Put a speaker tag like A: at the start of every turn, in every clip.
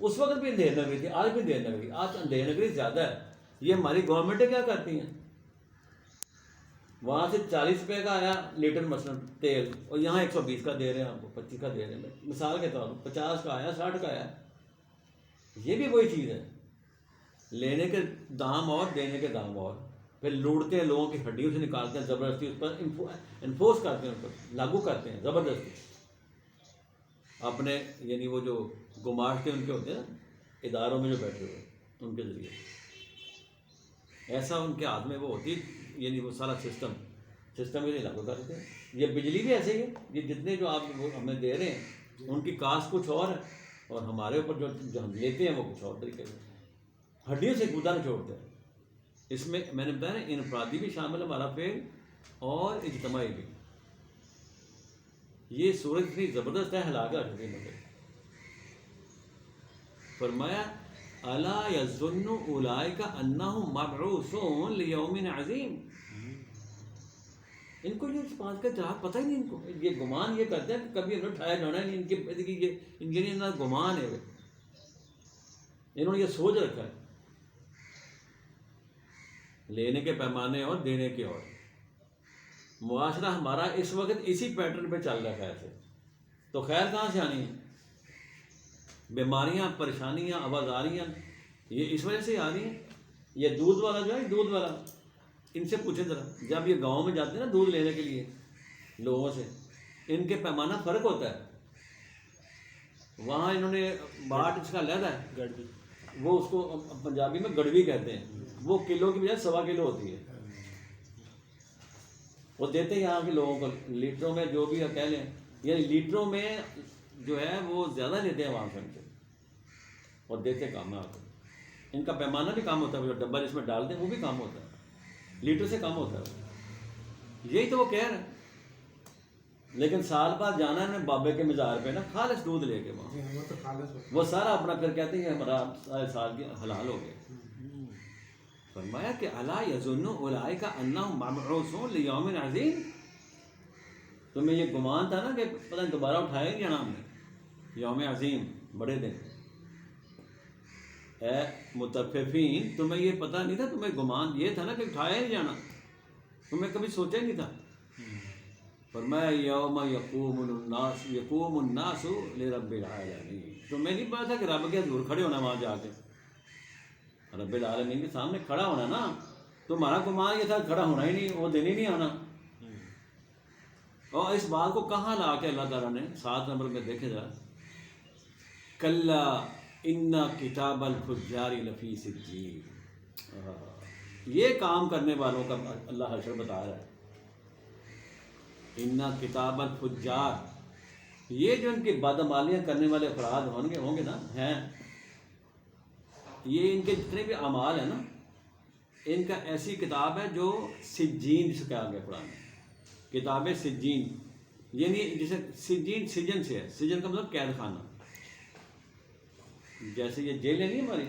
A: اس وقت بھی اندھیر نگری تھی، آج بھی اندھیر نگری، آج اندھیر نگری زیادہ ہے. یہ ہماری گورنمنٹیں کیا کرتی ہیں، وہاں سے 40 روپے کا آیا لیٹر مثلاً تیل، اور یہاں 120 کا دے رہے ہیں، آپ کو 25 کا دے رہے ہیں، مثال کے طور پر 50 کا آیا، 60 کا آیا. یہ بھی وہی چیز ہے، لینے کے دام اور دینے کے دام اور. پھر لوٹتے ہیں، لوگوں کی ہڈیوں سے نکالتے ہیں، زبردستی اس پر انفورس کرتے ہیں، اس پر لاگو کرتے ہیں زبردستی اپنے، یعنی وہ جو گماشتے ان کے ہوتے ہیں نا اداروں میں جو بیٹھے ہوئے ان کے ذریعے، ایسا ان کے ہاتھ میں وہ ہوتی، یعنی وہ سارا سسٹم یہ نہیں لاگو کرتے. یہ بجلی بھی ایسے ہی ہے، یہ جتنے جو آپ ہمیں دے رہے ہیں ان کی کاسٹ کچھ اور ہے، اور ہمارے اوپر جو ہم لیتے ہیں وہ کچھ اور طریقے سے، ہڈیوں سے گودا نہیں چھوڑتے ہیں. اس میں نے بتایا نا انفرادی بھی شامل ہے ہمارا فعل، اور اجتماعی بھی. یہ صورت اتنی زبردست ہے، ہلاک رکھ دی مگر. فرمایا الا یظن اولئک انہم مبعوثون لیوم عظیم. ان کو یہ اس بات کا جواب پتہ ہی نہیں، ان کو یہ گمان یہ کرتے ہیں کہ کبھی انہوں نے اٹھایا جانا ہے نہیں، ان کے لیے گمان ہے، انہوں نے یہ سوچ رکھا ہے لینے کے پیمانے اور دینے کے اور. معاشرہ ہمارا اس وقت اسی پیٹرن پہ چل رہا ہے. خیر سے تو خیر کہاں سے آنی ہے؟ بیماریاں، پریشانیاں، آوازاریاں یہ اس وجہ سے آ رہی ہیں. یہ دودھ والا جو ہے، دودھ والا، ان سے پوچھیں ذرا، جب یہ گاؤں میں جاتے ہیں نا دودھ لینے کے لیے لوگوں سے، ان کے پیمانہ فرق ہوتا ہے. وہاں انہوں نے باٹ اس کا علیحدہ ہے، وہ اس کو پنجابی میں گڑوی کہتے ہیں، وہ کلو کی بجائے 1.25 کلو ہوتی ہے. وہ دیتے ہیں یہاں کے لوگوں کو لیٹروں میں، جو بھی کہہ لیں، یعنی لیٹروں میں جو ہے وہ زیادہ لیتے ہیں وہاں سے ان سے، اور دیتے کام ہے آپ کو. ان کا پیمانہ بھی کام ہوتا ہے، جو ڈبہ جس میں ڈالتے ہیں وہ بھی کام ہوتا ہے، لیٹر سے کم ہوتا ہے. یہی تو وہ کہہ رہے ہیں. لیکن سال بعد جانا ہے نا بابے کے مزار پہ نا خالص دودھ لے کے وہاں، وہ سارا اپنا پھر کہتے ہیں ہمارا سارے سال کی حلال ہو گئے. فرمایا کہ الا یظن اولئک انہم مبعوثون لیوم عظیم. تمہیں یہ گمان تھا نا کہ پتہ نہیں دوبارہ اٹھایا نہیں جانا ہم نے، یوم عظیم، بڑے دن. اے متففین، تمہیں یہ پتہ نہیں تھا، تمہیں گمان یہ تھا نا کہ اٹھایا نہیں جانا، تمہیں کبھی سوچا ہی نہیں تھا. فرمایا یوم یقوم الناس لرب العالمین. تمہیں نہیں پتا تھا کہ رب کے حضور کھڑے ہونا وہاں جا کے، رب العالمین کے سامنے کھڑا ہونا نا. تمہارا گمان یہ تھا کھڑا ہونا ہی نہیں، وہ دن ہی نہیں آنا. اور اس بات کو کہاں لا کے اللہ تعالیٰ نے 7 نمبر میں دیکھے ذرا، کلا ان کتاب الفجار لفی سجین. یہ کام کرنے والوں کا اللہ حشر بتا رہا ہے. ان کتاب الفجار، یہ جو ان کی بدعمالیاں کرنے والے افراد ہوں گے نا، ہیں یہ، ان کے جتنے بھی اعمال ہیں نا، ان کا ایسی کتاب ہے جو سجین جسے کہا گیا قرآن میں، کتاب سجین. یعنی جسے سجین سجن سے ہے، سجن کا مطلب قید خانہ. جیسے یہ جیلیں نہیں ہماری،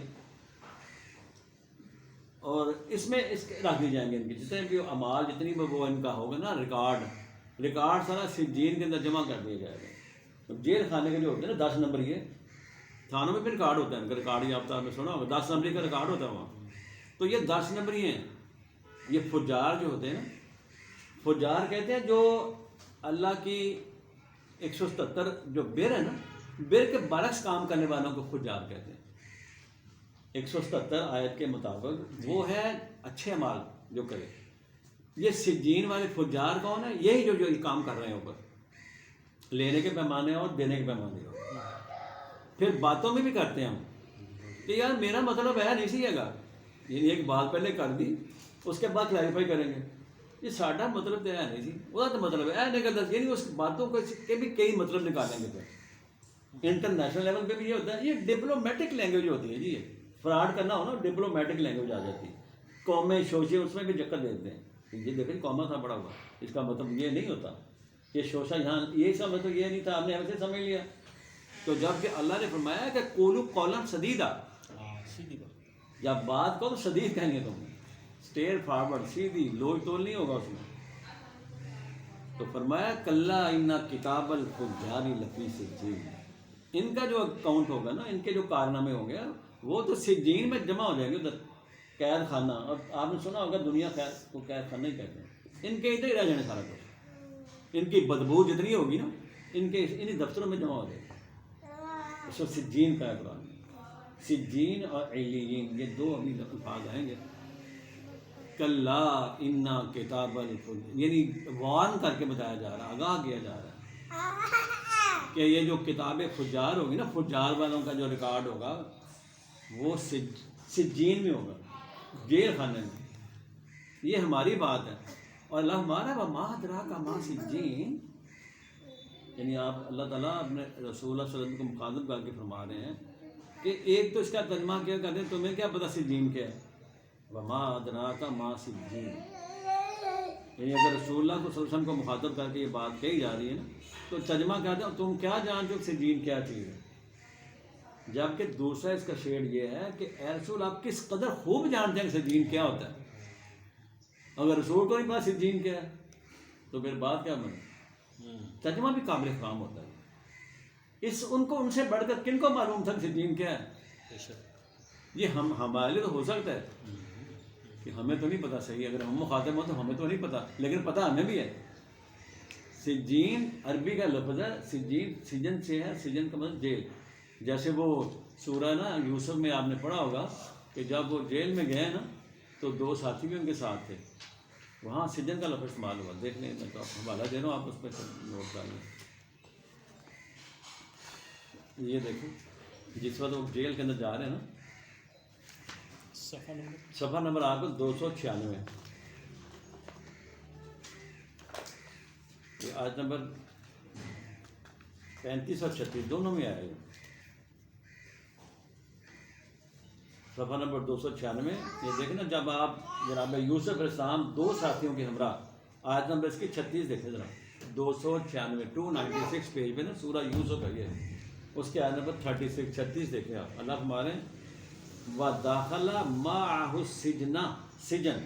A: اور اس میں رکھ دی جائیں گے ان کے جتنے بھی اعمال، جتنی بھی وہ ان کا ہوگا نا ریکارڈ سارا سجین کے اندر جمع کر دیا جائے گا. جیل خانے کے جو ہوتے ہیں نا 10 نمبر، یہ تھانوں میں بھی ریکارڈ ہوتا ہے ان کا، ریکارڈ آپ نے سنا ہوگا 10 نمبری کا ریکارڈ ہوتا ہے وہاں. تو یہ 10 نمبری ہیں. یہ فجار جو ہوتے ہیں نا، فجار کہتے ہیں جو اللہ کی 177 جو بر ہے نا، بر کے برعکس کام کرنے والوں کو فجار کہتے ہیں. 177 آیت کے مطابق وہ ہے اچھے اعمال جو کرے. یہ سجین والے فجار کون ہے؟ یہی جو یہ کام کر رہے ہیں اوپر، لینے کے پیمانے اور دینے کے پیمانے. پھر باتوں میں بھی کرتے ہیں ہم کہ یار میرا مطلب ہے نہیں سی گا، یعنی ایک بات پہلے کر دی، اس کے بعد کلیریفائی کریں گے یہ ساڈا مطلب تو ہے نہیں سی، وہ تو مطلب ہے نکلتا، یعنی اس باتوں کے بھی کئی مطلب نکالیں گے. پھر انٹرنیشنل لیول پہ بھی یہ ہوتا ہے. یہ ڈپلومیٹک لینگویج ہوتی ہے جی. یہ فراڈ کرنا ہو نا، ڈپلومیٹک لینگویج آ جاتی ہے. قومیں شوشے اس میں بھی چکر دیتے ہیں. یہ دیکھیں قوما تھا پڑا ہوا، اس کا مطلب یہ نہیں ہوتا کہ شوشا یہاں یہ سب مطلب یہ نہیں تھا، ہم نے ایسے سمجھ لیا. تو جب کہ اللہ نے فرمایا کہ قولوا قولا سدیدا، جب بات کو تو شدید کہیں گے تم، اسٹریٹ فارورڈ، سیدھی، لوچ تول نہیں ہوگا اس میں. تو فرمایا کلا ان کتاب الفجار لفی سجین. ان کا جو اکاؤنٹ ہوگا نا، ان کے جو کارنامے ہوں گے وہ تو سجین میں جمع ہو جائیں گے ادھر قید خانہ. اور آپ نے سنا ہوگا دنیا کو قید خانہ ہی کہتے ہیں. ان کے ادھر ہی رہ جانے سارا کچھ. ان کی بدبو جتنی ہوگی نا ان کے انہیں دفتروں میں جمع ہو جائے گی. اس کو سجین کا قرآن. سجین اور علیین یہ دو ابھی الفاظ آئیں گے. کلا انا کتاب الفجار، یعنی وارن کر کے بتایا جا رہا ہے، آگاہ کیا جا رہا ہے کہ یہ جو کتاب فجار ہوگی نا، فجار والوں کا جو ریکارڈ ہوگا وہ سجین میں ہوگا، جیل خانے میں. یہ ہماری بات ہے. اور اللہ ہمارا وما ادراک ما سجین، یعنی آپ اللہ تعالیٰ اپنے رسول اللہ صلی اللہ علیہ وسلم کو مخاطب کر کے فرما رہے ہیں کہ ایک تو اس کا ترجمہ کیا کرتے ہیں، تمہیں کیا پتہ سجین کیا ہے؟ وما ادراک ما سجین. یعنی اگر رسول اللہ کو صلی اللہ علیہ وسلم کو مخاطب کر کے یہ بات کہی جا رہی ہے نا تو ترجمہ کہتے ہیں تم کیا جانتے ہو سجین کیا چیز ہے. جبکہ دوسرا اس کا شیڈ یہ ہے کہ اے رسول آپ کس قدر خوب جانتے ہیں کہ سجین کیا ہوتا ہے. اگر رسول کو نہیں پتا سجین کیا ہے تو پھر بات کیا بنے. ترجمہ بھی قابل احترام ہوتا ہے. ان سے بڑھ کر کن کو معلوم تھا کہ سجین کیا ہے؟ یہ ہمارے لیے تو ہو سکتا ہے کہ ہمیں تو نہیں پتہ. صحیح، اگر ہم مخاطب ہوں تو ہمیں تو نہیں پتہ، لیکن پتہ ہمیں بھی ہے. سجین عربی کا لفظ ہے. سجین سجن سے ہے، سجن کا مطلب جیل. جیسے وہ سورہ نا یوسف میں آپ نے پڑھا ہوگا کہ جب وہ جیل میں گئے نا تو دو ساتھی بھی ان کے ساتھ تھے، وہاں سجن کا لفظ استعمال ہوا. دیکھ لیں، میں تو حوالہ دے رہا ہوں، آپ اس پہ نوٹ کر لیں. یہ دیکھو جس وقت وہ جیل کے اندر جا رہے ہیں نا، صفحہ نمبر آپ کو 296، یہ آیت نمبر 35 اور 36 دونوں میں آئے. صفحہ نمبر 296 یہ دیکھیں نا، جب آپ جناب یوسف علیہ السلام دو ساتھیوں کے ہمراہ، آیت نمبر اس کی 36 دیکھیں ذرا. 296 پیج پہ نا سورہ یوسف ہے یہ، اس کے آیت نمبر 36 دیکھیں آپ. اللہ ہمارے وَدَخَلَ مَعَهُ السِّجْنَ، سجن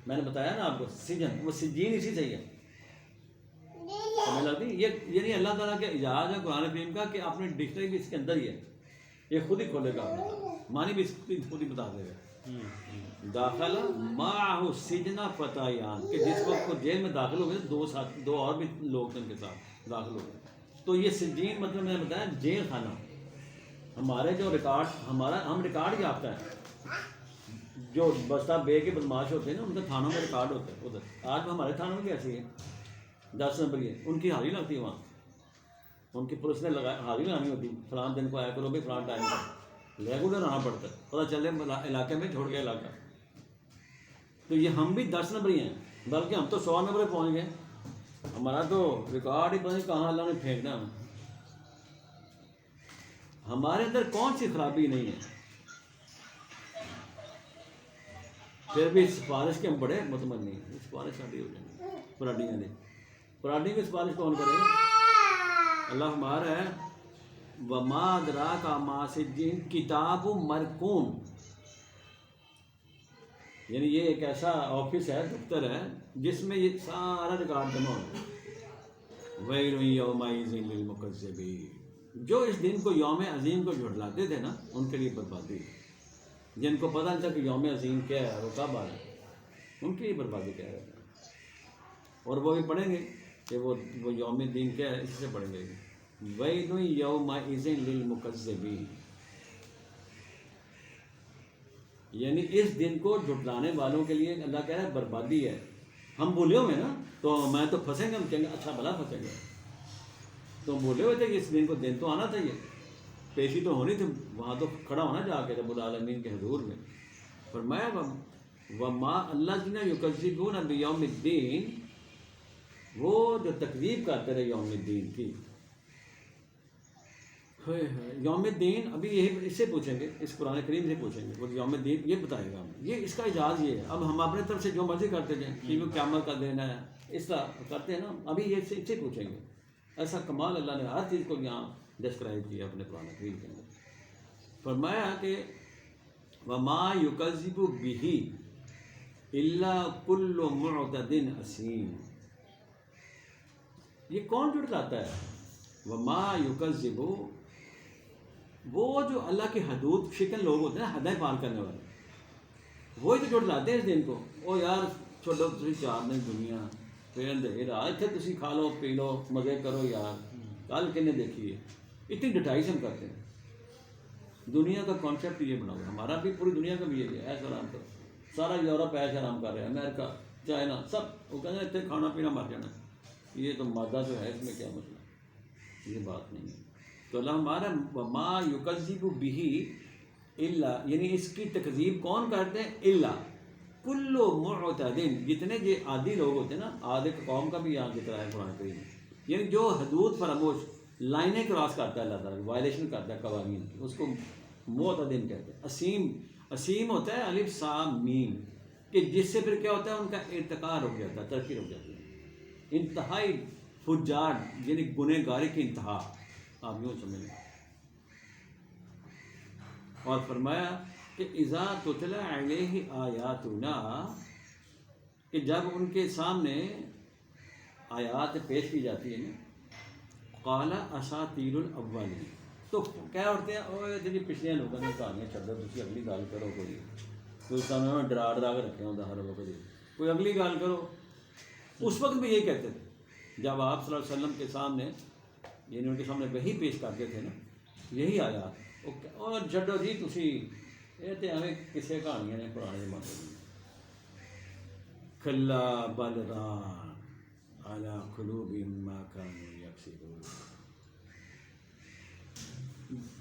A: میں نے بتایا نا آپ کو، سجن وہ سجین اسی سے ہی ہے. سمجھ لگتی یہ، یعنی اللہ تعالیٰ کے اعجاز ہے قرآن کریم کا کہ اپنی ڈکشنری بھی اس کے اندر ہی ہے. یہ خود ہی کھولے گا، معنی بھی اس خود ہی بتا دے گا. داخل معه السجن فتیان، کہ جس وقت وہ جیل میں داخل ہو گئے دو اور بھی لوگ ان کے ساتھ داخل ہو گئے. تو یہ سجین مطلب میں نے بتایا جیل خانہ. ہمارے جو ریکارڈ، ہم ریکارڈ یافتہ ہے. جو بستہ بے کے بدماش ہوتے ہیں نا ان کے تھانوں میں ریکارڈ ہوتے ہیں ادھر. آج ہمارے تھانوں میں کیسی ہے 10 نمبر یہ ان کی حاضری لگتی ہے وہاں. ان کی پولیس نے حاضری لگانی ہوتی، فلاں دن کو آیا کرو بھائی، فلاں ٹائم پر ریگولر آنا پڑتا ہے، پتہ چلے علاقے میں چھوڑ گیا علاقہ. تو یہ ہم بھی 10 نمبر ہی ہیں، بلکہ ہم تو 100 نمبر پہ پہنچ گئے. ہمارا تو ریکارڈ ہی پتہ نہیں کہاں اللہ نے پھینکنا ہے. ہمارے اندر کون سی خرابی نہیں ہے، پھر بھی سفارش کے ہم بڑے مطمئن نہیں ہیں. سفارش شادی ہو جائیں گے پراڈیاں نے، پراڈی کی سفارش کون کرے گا؟ اللہ ہمارا ہے وما ادراک ما سجین کتاب مرقوم. یعنی یہ ایک ایسا آفس ہے، دفتر ہے جس میں یہ سارا ریکارڈ جمع ہوتا ہے. ویل یومئذ للمکذبین، جو اس دن کو یوم عظیم کو جھٹلاتے تھے نا ان کے لیے بربادی. جن کو پتہ نہیں تھا کہ یوم عظیم کیا ہے، وہ کب آ رہا ہے، ان کے لیے بربادی کہہ رہے ہیں. اور وہ بھی پڑھیں گے کہ وہ یوم دین کیا ہے، اس سے پڑھیں گے. ویل یومئذ للمکذبین، یعنی اس دن کو جھٹلانے والوں کے لیے اللہ کہہ رہا ہے بربادی ہے. ہم بولے ہوئے نا تو میں تو پھنسیں گے، ہم کہیں گے اچھا بھلا پھنسیں گے. تو بولے ہوئے تھے کہ اس دن کو دن تو آنا چاہیے، پیشی تو ہونی تھی، وہاں تو کھڑا ہونا جا کے رب العالمین کے حضور میں. فرمایا وما الذین یکذبون بیوم الدین، وہ جو تکذیب کرتے رہے یوم الدین کی. یوم الدین ابھی یہی اس سے پوچھیں گے، اس قرآن کریم سے پوچھیں گے. وہ یوم الدین یہ بتائے گا ہمیں، یہ اس کا اعجاز یہ ہے. اب ہم اپنے طرف سے جو مرضی کرتے جائیں کہ وہ قیامت کا دن ہے اس طرح کرتے ہیں نا، ابھی یہ اس سے پوچھیں گے. ایسا کمال اللہ نے ہر چیز کو یہاں ڈسکرائب کیا اپنے قرآن کریم کے اندر. فرمایا کہ وما یکذب بہ الا کل معتد اثیم. یہ کون جھٹلاتا ہے؟ وما یکذب وہ جو اللہ کی حدود شکن لوگ ہوتے ہیں نا، حدیں پار کرنے والے، وہی تو جھٹلاتے ہیں اس دن کو. او یار چھوڑو تسی 4 دن دنیا پھر اندھیرا اتنے تسی کھا لو پی لو مزے کرو یار، کل کنے دیکھی ہے. اتنی ڈٹائی سے ہم کرتے ہیں. دنیا کا کانسیپٹ یہ بنا ہوا ہے ہمارا بھی، پوری دنیا کا بھی یہ ہے ایسا آرام کرو. سارا یورپ ایسا آرام کر رہا ہے، امریکہ چائنا سب، وہ کہتے ہیں اتنے کھانا پینا مر جانا. یہ تو مادہ جو ہے اس میں کیا مسئلہ، یہ بات نہیں ہے. تو اللہ ہمارا وما یکذب بہ الا، یعنی اس کی تکذیب کون کرتے ہیں؟ الا کل معتد، جتنے یہ عادی لوگ ہوتے ہیں نا، عاد ایک قوم کا بھی یہاں ذکر ہے قرآن کریم میں، یعنی جو حدود فراموش لائنیں کراس کرتا ہے اللہ تعالیٰ، وائلیشن کرتا ہے قوانین کی، اس کو معتدن کہتے ہیں. اسیم ہوتا ہے الف سام میم، کہ جس سے پھر کیا ہوتا ہے ان کا ارتقا رک جاتا ہے، ترقی رک جاتی ہے. انتہائی فجار یعنی گنہ گاری کی انتہا، آپ یوں سمجھ لیں. اور فرمایا کہ اذا تتلی علیہ آیاتنا، کہ جب ان کے سامنے آیات پیش کی جاتی ہیں، قال اساطیر الاولین، تو کیا ہوتے ہیں اوے جی پچھلے لوگوں نے کہانیاں چھڈو، تسی اگلی گل کرو. کوئی سامنے ڈرا ڈرا کے رکھے ہوتا ہر وقت، کوئی اگلی گل کرو. اس وقت بھی یہی کہتے تھے جب آپ صلی اللہ علیہ وسلم کے سامنے، یعنی ان کے سامنے وہی پیش کرتے تھے نا، یہی آیات. اور چھڈو جی تسی، یہ تو ہمیں کسے کہانیاں نے پرانے زمانے میں. کلا بل ران علی قلوبہم ما کانوا یکسبون.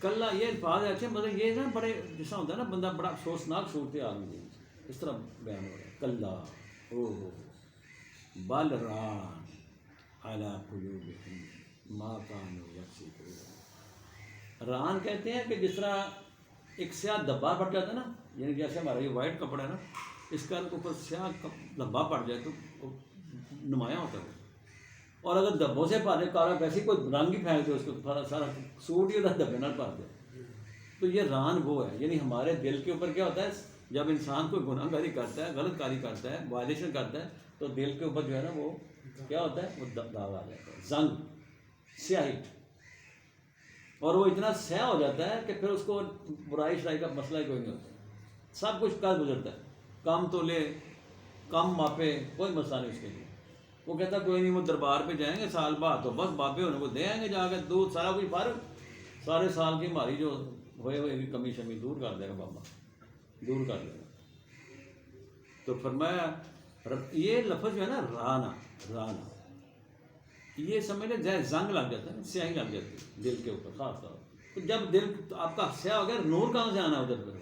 A: کلا یہ الفاظ ایسے، مطلب یہ نا بڑے جیسا ہوتا ہے نا بندہ بڑا افسوسناک صورت حال میں اس طرح بیان ہو رہا ہے. کلا او بل ران علی قلوبہم ما کانوا یکسبون. ران کہتے ہیں کہ جس طرح ایک سیاہ دھبا پڑ جاتا ہے نا، یعنی جیسے ہمارا یہ وائٹ کپڑا ہے نا، اس کا اوپر سیاہ دھبا پڑ جائے تو وہ نمایاں ہوتا ہے. اور اگر دھبوں سے پارے کارا ویسے کوئی رنگ ہی پھینک دے اس کو، سارا سوٹ ہی دھبے نہ پار دے. تو یہ ران وہ ہے، یعنی ہمارے دل کے اوپر کیا ہوتا ہے جب انسان کوئی گناہ گاری کرتا ہے، غلط کاری کرتا ہے، وائلیشن کرتا ہے، تو دل کے اوپر جو ہے نا وہ کیا ہوتا ہے، وہ داغ آ جاتا ہے، زنگ، سیاہی. اور وہ اتنا سیاہ ہو جاتا ہے کہ پھر اس کو برائی شرائی کا مسئلہ ہی کوئی نہیں ہوتا، سب کچھ کر گزرتا ہے. کم تو لے کم ماپے، کوئی مسئلہ نہیں اس کے لیے. وہ کہتا کوئی نہیں، وہ دربار پہ جائیں گے سال بعد تو بس بابے ہونے کو دے آئیں گے جا کے دودھ سارا کچھ فارغ، سارے سال کی ہماری جو ہوئے کی کمی شمی دور کر دے گا بابا، دور کر دے گا. تو فرمایا یہ لفظ جو ہے نا رانا، رانا یہ سمجھ لیں جائے زنگ لگ جاتا ہے، سیاہی لگ جاتی ہے دل کے اوپر خاص طور. تو جب دل آپ کا سیاہ ہو گیا، نور کہاں سے آنا ہے ادھر پہ؟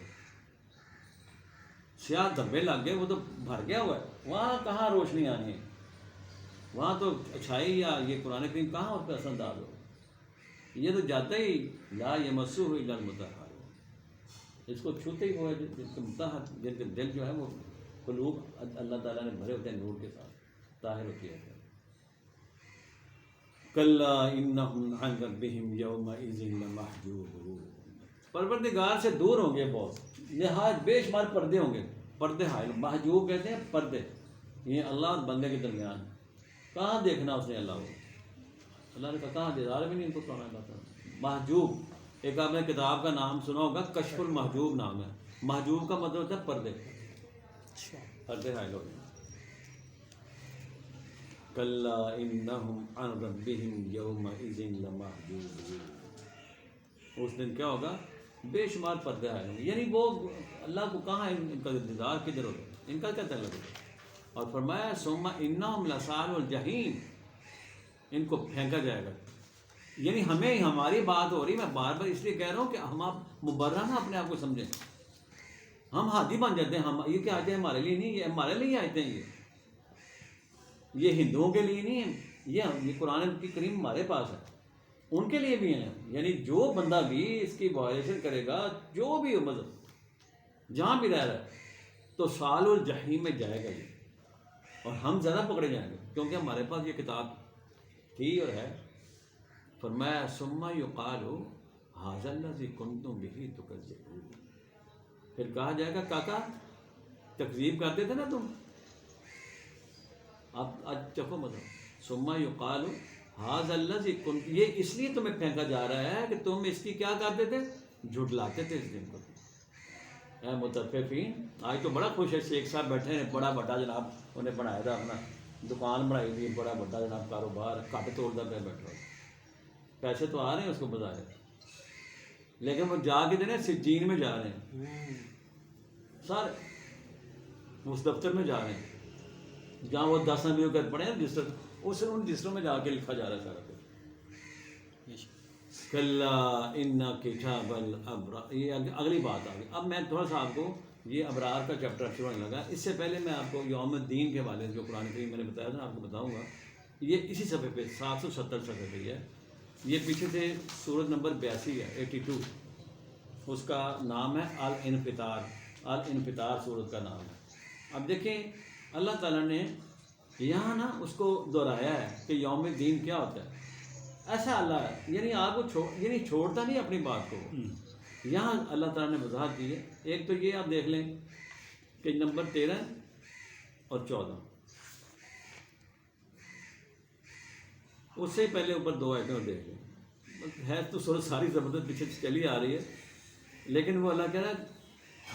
A: سیاہ دھبے لگ گئے، وہ تو بھر گیا ہوا ہے، وہاں کہاں روشنی آنی ہے، وہاں تو اچھائی یا یہ قرآن کریم کہاں اس پہ اثر انداز ہو. یہ تو جاتا ہی لا یمسہ الا المطہرون، اس کو چھوتے ہی وہ ہے جس کے مطہر، جن کے دل جو ہے وہ قلوب اللہ تعالیٰ نے بھرے ہوتے ہیں نور کے ساتھ، طاہر ہوتی ہے. کلا انہم عن ربہم یومئذ لمحجوبون، پروردگار سے دور ہوں گے بہت، نہایت بے شمار پردے ہوں گے. پردے حائل، محجوب کہتے ہیں پردے، یہ اللہ اور بندے کے درمیان. کہاں دیکھنا اس نے اللہ کو، اللہ نے کہا کہاں دے رہا بھی نہیں ان کو پڑھنا پاتا. محجوب، ایک آپ نے کتاب کا نام سنا ہوگا کشف المحجوب نام ہے. محجوب کا مطلب ہوتا ہے پردے، پردے حائل ہو گئے. کلا انہم عن ربہم یومئذ لمحجوبون، اس دن کیا ہوگا، بے شمار پردے حائل ہوں گے. یعنی وہ اللہ کو کہاں ان کا انتظار کدھر ہوگا، ان کا کیا تعلق ہے. اور فرمایا ثم انہم لصالو الجحیم، ان کو پھینکا جائے گا. یعنی ہمیں ہماری بات ہو رہی، میں بار بار اس لیے کہہ رہا ہوں کہ ہم آپ مبرہ نہ اپنے آپ کو سمجھیں. ہم ہادی بن جاتے ہیں، ہم یہ کیا آیتیں ہمارے لیے نہیں، یہ ہمارے لیے آیتیں ہیں، یہ ہندوؤں کے لیے نہیں ہے، یہ قرآن کی کریم ہمارے پاس ہے، ان کے لیے بھی ہیں. یعنی جو بندہ بھی اس کی وائلیشن کرے گا، جو بھی ہو مذہب جہاں بھی رہ رہا ہے، تو سال الجحیم میں جائے گا یہ. اور ہم زیادہ پکڑے جائیں گے کیونکہ ہمارے پاس یہ کتاب تھی اور ہے. فرمایا ثم یقال ھذا الذی کنتم بہ تکذبون، پھر کہا جائے گا کاکا تکذیب کرتے تھے نا تم، آپ آج چکو مطلب. ثم یقال ھذا الذی کنتم، یہ اس لیے تمہیں پھینکا جا رہا ہے کہ تم اس کی کیا کرتے تھے، جھٹلاتے تھے اس دن کو. اے متفقین, آج تو بڑا خوش ہے, شیخ صاحب بیٹھے ہیں, بڑا بڑا جناب انہیں بنایا تھا, اپنا دکان بنائی تھی, بڑا بڑا جناب کاروبار کٹ توڑتا پہ بیٹھا, پیسے تو آ رہے ہیں اس کو بظاہر, لیکن وہ جا کے دینے سجین میں جا رہے ہیں سر, اس دفتر میں جا رہے ہیں جہاں وہ 10 نبیوں کر پڑے ہیں رجسٹر, اس ان رجسٹروں میں جا کے لکھا جا رہا ہے سارا کچھ. کلا ان کتاب الابرار, یہ اگلی بات آ گئی. اب میں تھوڑا سا آپ کو یہ ابرار کا چیپٹر شروع ہونے لگا. اس سے پہلے میں آپ کو یوم الدین کے حوالے سے جو قرآن کریم میں نے بتایا تھا آپ کو بتاؤں گا. یہ اسی صفحے پہ 770 صفحے پہ ہے. یہ پیچھے سے سورت نمبر 82 ہے, 82, اس کا نام ہے الانفطار. الانفطار سورت کا نام ہے. اب دیکھیں اللہ تعالیٰ نے یہاں نا اس کو دہرایا ہے کہ یوم الدین کیا ہوتا ہے. ایسا اللہ ہے, یعنی آپ کو یعنی چھوڑتا نہیں اپنی بات کو. یہاں اللہ تعالیٰ نے وضاحت کی ہے. ایک تو یہ آپ دیکھ لیں کہ نمبر 13 اور 14, اس سے پہلے اوپر 2 آیتیں دیکھ لیں. ہے تو سورت ساری زبردست پیچھے چلی آ رہی ہے, لیکن وہ اللہ کہہ رہا ہے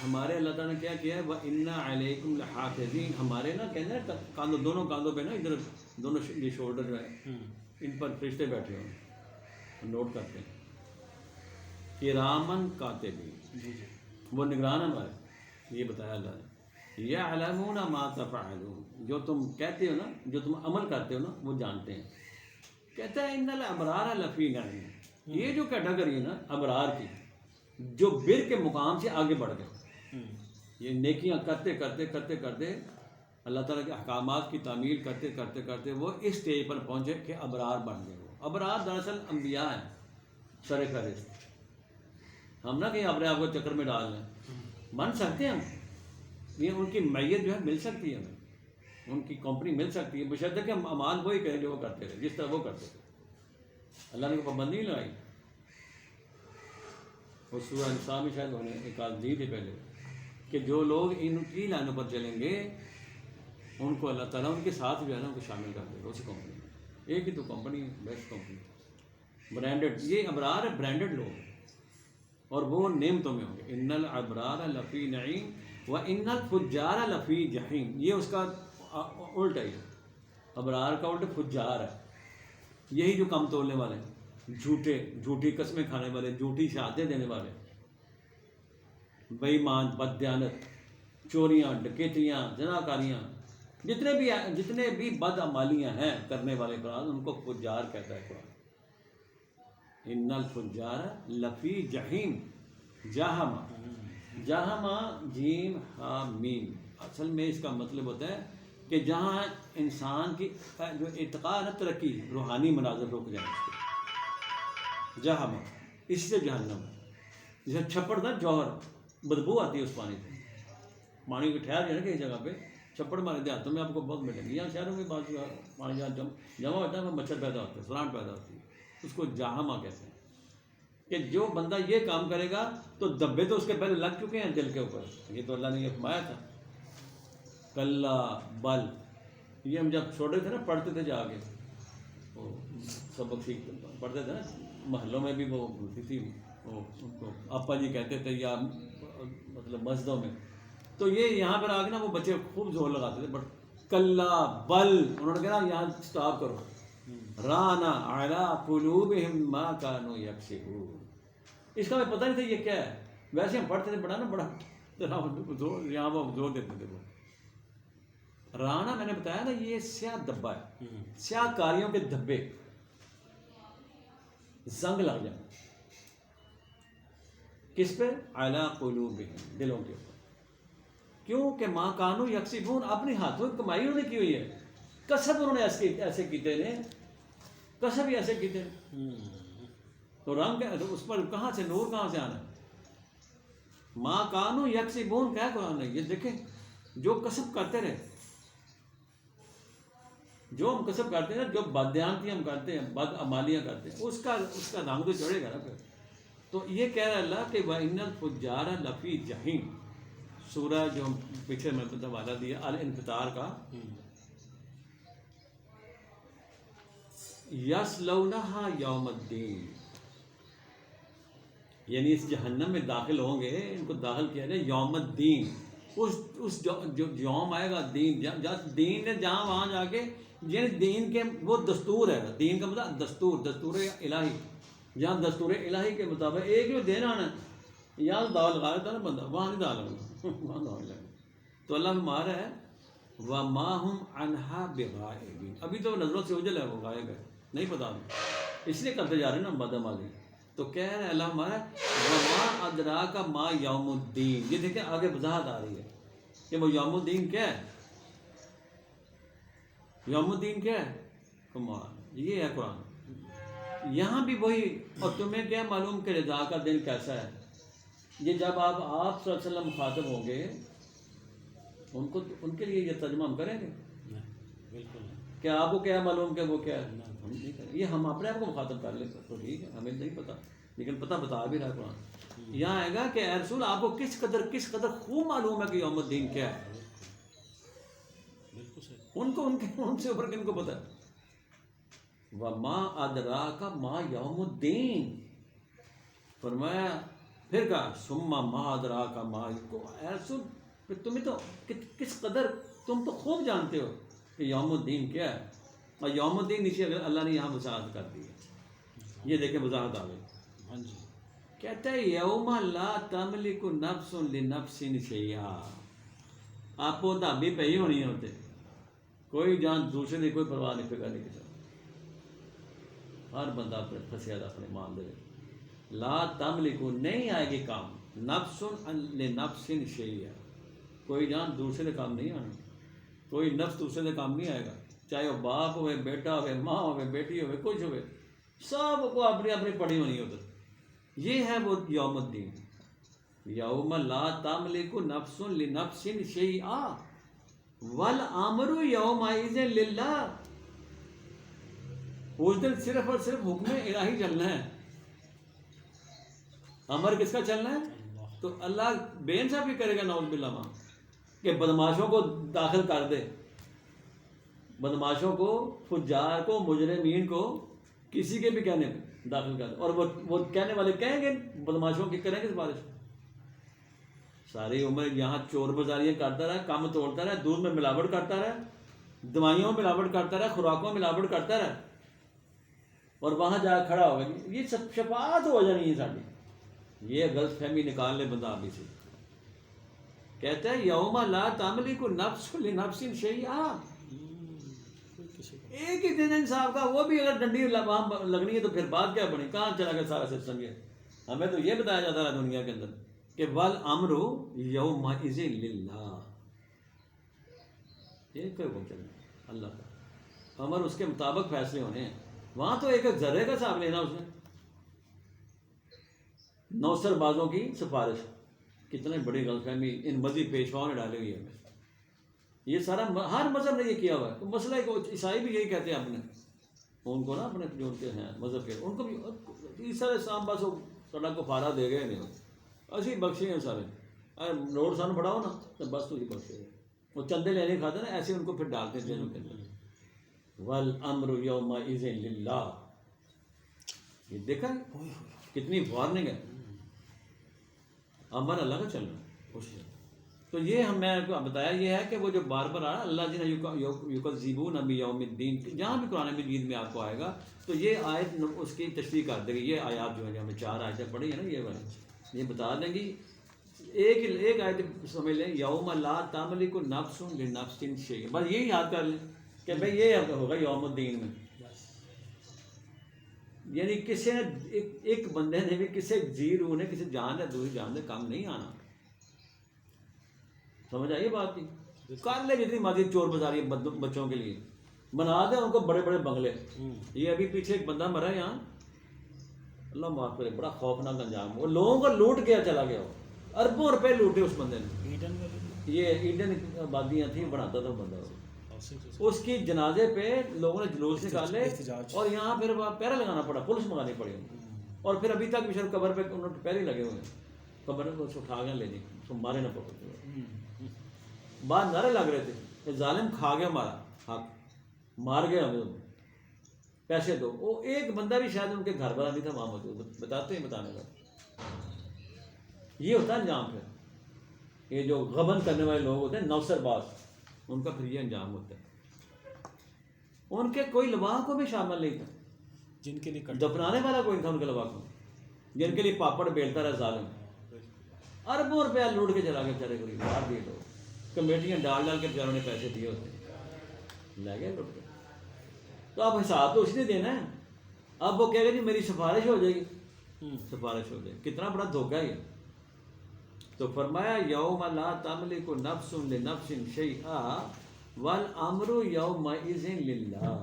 A: ہمارے اللہ تعالیٰ نے کیا کیا ہے, وَإِنَّا عَلَيْكُمْ لَحَافِظِينَ, ہمارے نا کہتے ہیں کاندھوں, دونوں کاندھوں پہ نا ادھر دونوں یہ شولڈر جو ہے ان پر فرشتے بیٹھے ہوئے ہیں, نوٹ کرتے ہیں. کرامن کاتبین, وہ نگران ہمارے, یہ بتایا اللہ نے. یعلمون ما تفعلون, جو تم کہتے ہو نا, جو تم عمل کرتے ہو نا, وہ جانتے ہیں. کہتا ہے ان الابرار لفی نعیم, یہ جو کیٹیگری ہے نا ابرار کی, جو بر کے مقام سے آگے بڑھ گئے, یہ نیکیاں کرتے کرتے کرتے کرتے اللہ تعالیٰ کے احکامات کی تعمیل کرتے کرتے کرتے وہ اس اسٹیج پر پہنچے کہ ابرار بن گئے. وہ ابرار دراصل انبیاء ہیں سر فہرست. ہم نہ کہیں اپنے آپ کو چکر میں ڈال لیں, بن سکتے ہیں ہم, یہ ان کی میت جو ہے مل سکتی ہے ہمیں, ان کی کمپنی مل سکتی ہے, بشرطے کہ ہم اعمال وہی کریں جو وہ کرتے رہے, جس طرح وہ کرتے تھے. اللہ نے کوئی پابندی نہیں لگائی. وہ سورہ نساء میں شاید انہوں نے ایک آدھ دی تھی پہلے کہ جو لوگ ان کی لائنوں پر چلیں گے ان کو اللہ تعالیٰ ان کے ساتھ جو ہے نا ان کو شامل کر دے گا اسی کمپنی میں. ایک ہی تو کمپنی, بیسٹ کمپنی, برانڈڈ. یہ ابرار برانڈڈ لوگ ہیں اور وہ نعمتوں میں ہوں گے. ان الابرار لفی نعیم و ان الفجار لفی جحیم. یہ اس کا الٹ ہے, ابرار کا الٹ فجار ہے. یہی جو کم تولنے والے ہیں, جھوٹی قسمیں کھانے والے, جھوٹی شہادتیں دینے والے, بے ایمان, بددیانت, چوریاں, ڈکیتیاں, زناکاریاں, جتنے بھی بد عمالیاں ہیں کرنے والے قرآن, ان کو فجار کہتا ہے قرآن. ان الفجار لفی جحیم. جہما جیم ہا میم, اصل میں اس کا مطلب ہوتا ہے کہ جہاں انسان کی جو ارتقاء ہے ترقی, روحانی مناظر رک جائیں اس کے, جہما, اس سے جہنم. جیسے چھپڑ تھا جوہر, بدبو آتی ہے اس پانی سے, پانی کو ٹھہر جائے نا کسی جگہ پہ, چھپڑ مارے دیہاتوں میں آپ کو بہت ملیں گے, یہاں شہروں میں بعض پانی جہاں جمع ہوتا ہے وہ مچھر پیدا ہوتا ہے, سرانٹ پیدا ہوتی ہے, اس کو جہما کہتے ہیں. کہ جو بندہ یہ کام کرے گا تو دبے تو اس کے پہلے لگ چکے ہیں دل کے اوپر. یہ تو اللہ نے یہ فرمایا تھا. کلا بل, یہ ہم جب چھوٹے تھے نا پڑھتے تھے جا کے, وہ سبق سیکھ پڑھتے تھے نا محلوں میں بھی, وہ ہوتی تھی وہ ان کو آپا جی کہتے تھے, یا مطلب مسجدوں میں, تو یہ یہاں پر آ کے نا وہ بچے خوب زور لگاتے تھے. بٹ کلا بل, انہوں نے کہا یہاں اسٹاپ کرو, رانا علی قلوبہم ما کانوا یکسبون. اس کا پتہ نہیں تھا یہ کیا ہے, ویسے ہم پڑھتے تھے بڑا نا بڑا یہاں وہ زور دیتے تھے. وہ رانا میں نے بتایا نا یہ سیاہ دبا ہے, سیاہ کاریوں کے دھبے, زنگ لگ جائیں کس پہ, علی قلوبہم, دلوں کے اوپر. کیوں کہ ما کانوا یکسبون, اپنے ہاتھوں کی کمائی انہوں نے کی ہوئی ہے, کسب انہوں نے ایسے کیتے ہیں, کسب ہی ایسے کیتے ہیں. تو رنگ اس پر کہاں سے نور کہاں سے آنا ہے. ما کانوا یکسبون کیا قرآن ہے, یہ دیکھیں جو کسب کرتے رہے, جو ہم کسب کرتے ہیں, جو بددیانتی ہم کرتے ہیں, بد عمالیاں کرتے ہیں, اس کا رنگ تو چڑھے گا نا پھر. تو یہ کہہ رہا ہے اللہ کہ وَإِنَّ الْفُجَّارَ لَفِي جَحِيمٍ. سورہ جو پیچھے میں حوالہ دیا الانفطار کا, یصلونہا یوم الدین, یعنی اس جہنم میں داخل ہوں گے، ان کو داخل کیا جائے یوم الدین، اس جو یوم آئے گا دین، دین نے جہاں وہاں جا کے، یعنی دین کے وہ دستور ہے، دین کا مطلب دستور الہی، جہاں دستور الہی کے مطابق ایک ہی دین آنا ہے، یہاں داغ لگا دیتا نا بندہ، وہاں نہیں داغ لگا، وہاں داغ لگا۔ تو اللہ ہمارا ہے وَمَا هُمْ عَنْهَا بِغَائِبِينَ، ابھی تو نظروں سے اوجھل ہے، وہ غائب ہے، نہیں پتا ہمیں، اس لیے کرتے جا رہے ہیں نا بدم آدمی۔ تو کہہ رہے ہیں اللہ ہمارا وَمَا أَدْرَاكَ مَا يَوْمُ الدِّينِ، یہ دیکھیں آگے وضاحت آ رہی ہے کہ وہ یوم الدین کیا ہے، یوم الدین کیا ہے، کمال یہ ہے قرآن۔ یہاں بھی وہی، اور تمہیں کیا معلوم کہ رضا کا دن کیسا ہے، یہ جب آپ صلی اللہ علیہ وسلم مخاطب ہوں گے ان کے لیے یہ ترجمہ ہم کریں گے؟
B: بالکل
A: کہ آپ کو کیا معلوم کہ وہ کیا ہے، ہم نہیں کریں، یہ ہم اپنے آپ کو مخاطب کر لیں تو ٹھیک ہے، ہمیں نہیں پتا، لیکن پتہ بتا بھی رہا ہے قرآن۔ یہاں آئے گا کہ اے رسول آپ کو کس قدر خوب معلوم ہے کہ یوم الدین کیا ہے،
B: بالکل صحیح،
A: ان سے اوپر کن کو پتہ ہے۔ وَمَا أَدْرَاكَ مَا يَوْمُ الدِّينِ، فرمایا پھر کہا ثُمَّ مَا أَدْرَاكَ مَا، اے رسول پھر تمہیں تو کس قدر، تم تو خوب جانتے ہو کہ یوم الدین کیا ہے، اور یوم الدین نیچے اگر اللہ نے یہاں وضاحت کر دی ہے، یہ دیکھیں وضاحت آ گئی،
B: ہاں جی،
A: کہتا ہے یوم لا تملک نفس لنفس شیئا، آپ کو دھابی پہ ہی ہونی ہوتے، کوئی جان دوسرے کی کوئی پرواہ نہیں، فکر نہیں کسی، ہر بندہ اپنے پھنسیا تھا اپنے مان دے، لا تملک نہیں آئے گی کام، نفس لنفس شیئا، کوئی جان دوسرے کا کام نہیں آنا، کوئی نفس دوسرے کا کام نہیں آئے گا، چاہے وہ باپ ہوئے، بیٹا ہوئے، ماں ہوئے، بیٹی ہوئے، کچھ ہوئے، سب کو اپنی اپنی پڑی ہونی ادھر۔ یہ ہے وہ یوم الدین، یوم لا تملک نفس لنفس شیئا والامر یومئذ للہ، اس دن صرف اور صرف حکم الہی چلنا ہے، امر کس کا چلنا ہے؟ تو اللہ بے انصافی کرے گا نعوذ باللہ ماں، کہ بدماشوں کو داخل کر دے، بدماشوں کو، فجار کو، مجرمین کو، کسی کے بھی کہنے پہ داخل کر دے، اور وہ کہنے والے کہیں گے بدماشوں کی کریں گے سفارش، ساری عمر یہاں چور بازاریاں کرتا رہا، کام توڑتا رہا، دودھ میں ملاوٹ کرتا رہا، دوائیوں میں ملاوٹ کرتا رہا، خوراکوں میں ملاوٹ کرتا رہا، اور وہاں جا کھڑا ہوگا، یہ سب شفاعت ہو جانی ہے ساری، یہ غلط فہمی نکال لے بندہ ابھی سے۔ کہتا ہے یوم لا تملک نفس لنفس شیئا، ایک ہی دن انصاف کا، وہ بھی اگر ڈنڈی وہاں لگنی ہے تو پھر بات کیا بنی، کہاں چلا گیا سارا سسٹم؟ یہ ہمیں تو یہ بتایا جاتا ہے دنیا کے اندر کہ والامر یومئذ للہ، یہ کوئی حکم چلنا اللہ کا، امر اس کے مطابق فیصلے ہونے ہیں، وہاں تو ایک ایک ذرے کا حساب لینا، اس نے نوسر بازوں کی سفارش، کتنے بڑی غلط فہمی ان مذہبی پیشواؤں نے ڈالی ہوئی ہے ہمیں، یہ سارا ہر مذہب نے یہ کیا ہوا ہے، مسئلہ کو عیسائی بھی یہی کہتے ہیں اپنے، ان کو نا اپنے جو ان کے ہیں مذہب کے، ان کو بھی عیسیٰ علیہ السلام بس وہ سڑک کو فارا دے گئے نہیں، اسی بخشے ہیں سارے، روڈ سان بڑھاؤ نا تو بس تو ہی بخشے ہیں، وہ چندے لینے کھاتے نا، ایسے ان کو پھر ڈالتے ہیں جنوں کے اندر، والامر یومئذ للہ، یہ دیکھا کتنی وارننگ ہے، امر اللہ کا چل رہا ہے اس سے۔ تو یہ میں آپ کو بتایا یہ ہے کہ وہ جو بار بار آ رہا اللہ جنہیں یکذبون بیوم الدین، جہاں بھی قرآن مجید میں آپ کو آئے گا تو یہ آیت اس کی تشریح کر دے گی، یہ آیات جو ہے ہمیں 4 آیتیں پڑھی ہیں نا، یہ بتا دیں گی، ایک آیت سمجھ لیں، یوم لا تملک نفس لنفس شیئا، بس یہی یاد کر لیں کہ بھائی یہ ہوگا یوم الدین میں، یعنی کسی نے ایک بندے نے بھی کسی جی روح نے کسی جان نے دوسری جان نے کام نہیں آنا، سمجھ آئیے بات کی، کر لے جتنی مرضی چور بازاری بچوں کے لیے، بنا دے ان کو بڑے بڑے بنگلے، یہ ابھی پیچھے ایک بندہ مرا ہے یہاں، اللہ معاف کرے، بڑا خوفناک انجام، وہ لوگوں کو لوٹ گیا، چلا گیا، اربوں روپے لوٹے اس بندے نے، یہ ایڈن آبادیاں تھیں بناتا تھا بندہ، اس کی جنازے پہ لوگوں نے جلوس نکالے، اور یہاں پھر پہرا لگانا پڑا، پولیس منگانی پڑی، اور پھر ابھی تک شاید قبر پہ انہوں نے پہرے لگے ہوئے ہیں، قبر کو اٹھا گیا لے جی، تو مارے نہ پکڑتے، بعد نعرے لگ رہے تھے کہ ظالم کھا گیا ہمارا حق، مار گیا ہمیں، پیسے دو، وہ ایک بندہ بھی شاید ان کے گھر والا نہیں تھا وہاں موجود، بتاتے ہیں بتانے کا، یہ ہوتا ہے انجام پھر. یہ جو غبن کرنے والے لوگ ہوتے ہیں نوسر باز، ان کا پھر یہ انجام ہوتا ہے. ان کے کوئی لبا کو بھی شامل نہیں تھا،
B: جن کے لیے
A: دفنانے والا کوئی تھا ان کے لبا کو، جن کے لیے پاپڑ بیلتا رہا ظالم. اربوں روپیہ لوٹ کے چلا گیا بیچارے کو، مار دیے لوگ، کمیٹیاں ڈال ڈال کے بیچاروں نے پیسے دیے ہوتے ہیں، لے گئے لوٹ کے. تو اب حساب تو اس نے دینا ہے. اب وہ کہے گا جی میری سفارش ہو جائے گی، سفارش ہو جائے گی. کتنا بڑا دھوکہ ہے یہ. تو فرمایا یوم لا تملک نفس لنفس شیئا والامر یومئذ للہ.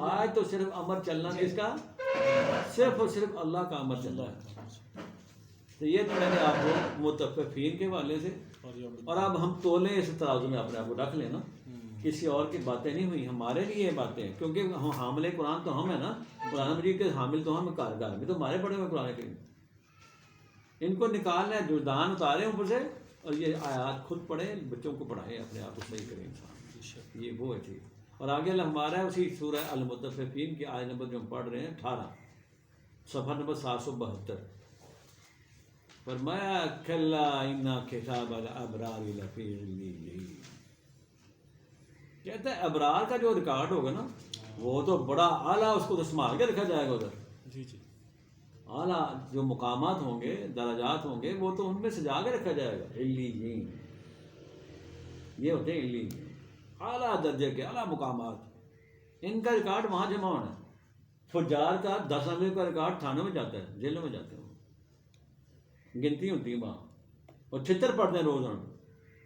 A: آج تو صرف امر چلنا کس کا؟ صرف اور صرف اللہ کا امر چل رہا ہے. تو یہ تو میں نے آپ کو متفقین کے حوالے سے، اور اب ہم تولیں اس ترازو میں اپنے آپ کو رکھ لیں نا، کسی اور کی باتیں نہیں ہوئی، ہمارے لیے یہ باتیں ہیں، کیونکہ ہم حامل قرآن تو ہم ہیں نا، قرآن مجید کے حامل تو ہم، کارگر میں تو ہمارے پڑھے ہوئے قرآن کریم. ان کو نکالنا ہے، جردان اتارے اوپر سے، اور یہ آیات خود پڑھیں، بچوں کو پڑھائیں، اپنے آپ کو صحیح کریں انسان. یہ وہ ہے چیز. اور آگے اللہ ہمارا ہے اسی سورہ المطففین کی آیت نمبر جو ہم پڑھ رہے ہیں 18، صفحہ نمبر 772. فرمایا کلا ان کتاب الابرار لفی علیین. کہتا ہے ابرار کا جو ریکارڈ ہوگا نا وہ تو بڑا اعلیٰ، اس کو تو سنبھال کے رکھا جائے گا ادھر.
B: جی جی
A: اعلیٰ جو مقامات ہوں گے، درجات ہوں گے، وہ تو ان میں سجا کے رکھا جائے گا. علیین یہ ہوتے ہیں علیین، اعلیٰ درجے کے اعلیٰ مقامات. ان کا ریکارڈ وہاں جمع ہونا ہے. فجار کا 10 نمبر کا ریکارڈ تھانوں میں جاتا ہے، جیلوں میں جاتے ہیں، گنتی ہوتی ہے وہاں، اور چھتر پڑتے ہیں روز.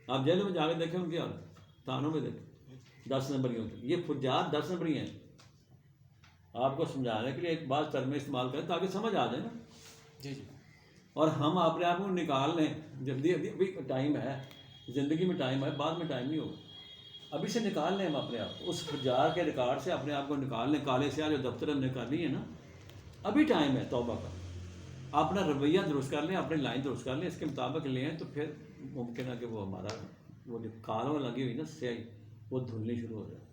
A: آپ جیلوں میں جا کے دیکھیں ان کی حالت، تھانوں میں دیکھیں 10 نمبری ہوتے ہیں. یہ فجار 10 نمبری ہیں. آپ کو سمجھانے کے لیے ایک بات ترمے استعمال کریں تاکہ سمجھ آ جائے نا.
B: جی جی
A: اور ہم اپنے آپ کو نکال لیں جلدی، ابھی ٹائم ہے، زندگی میں ٹائم ہے، بعد میں ٹائم نہیں ہوگا. ابھی سے نکال لیں ہم اپنے آپ کو، اس فجار کے ریکارڈ سے اپنے آپ کو نکال لیں. کالے سیاہ جو دفتر ہم نے کر لی ہے نا، ابھی ٹائم ہے توبہ کا. اپنا رویہ درست کر لیں، اپنی لائن درست کر لیں، اس کے مطابق لیں، تو پھر ممکن ہے کہ وہ ہمارا وہ جو کالوں لگی ہوئی نا سیاہی وہ دھلنی شروع ہو جائے.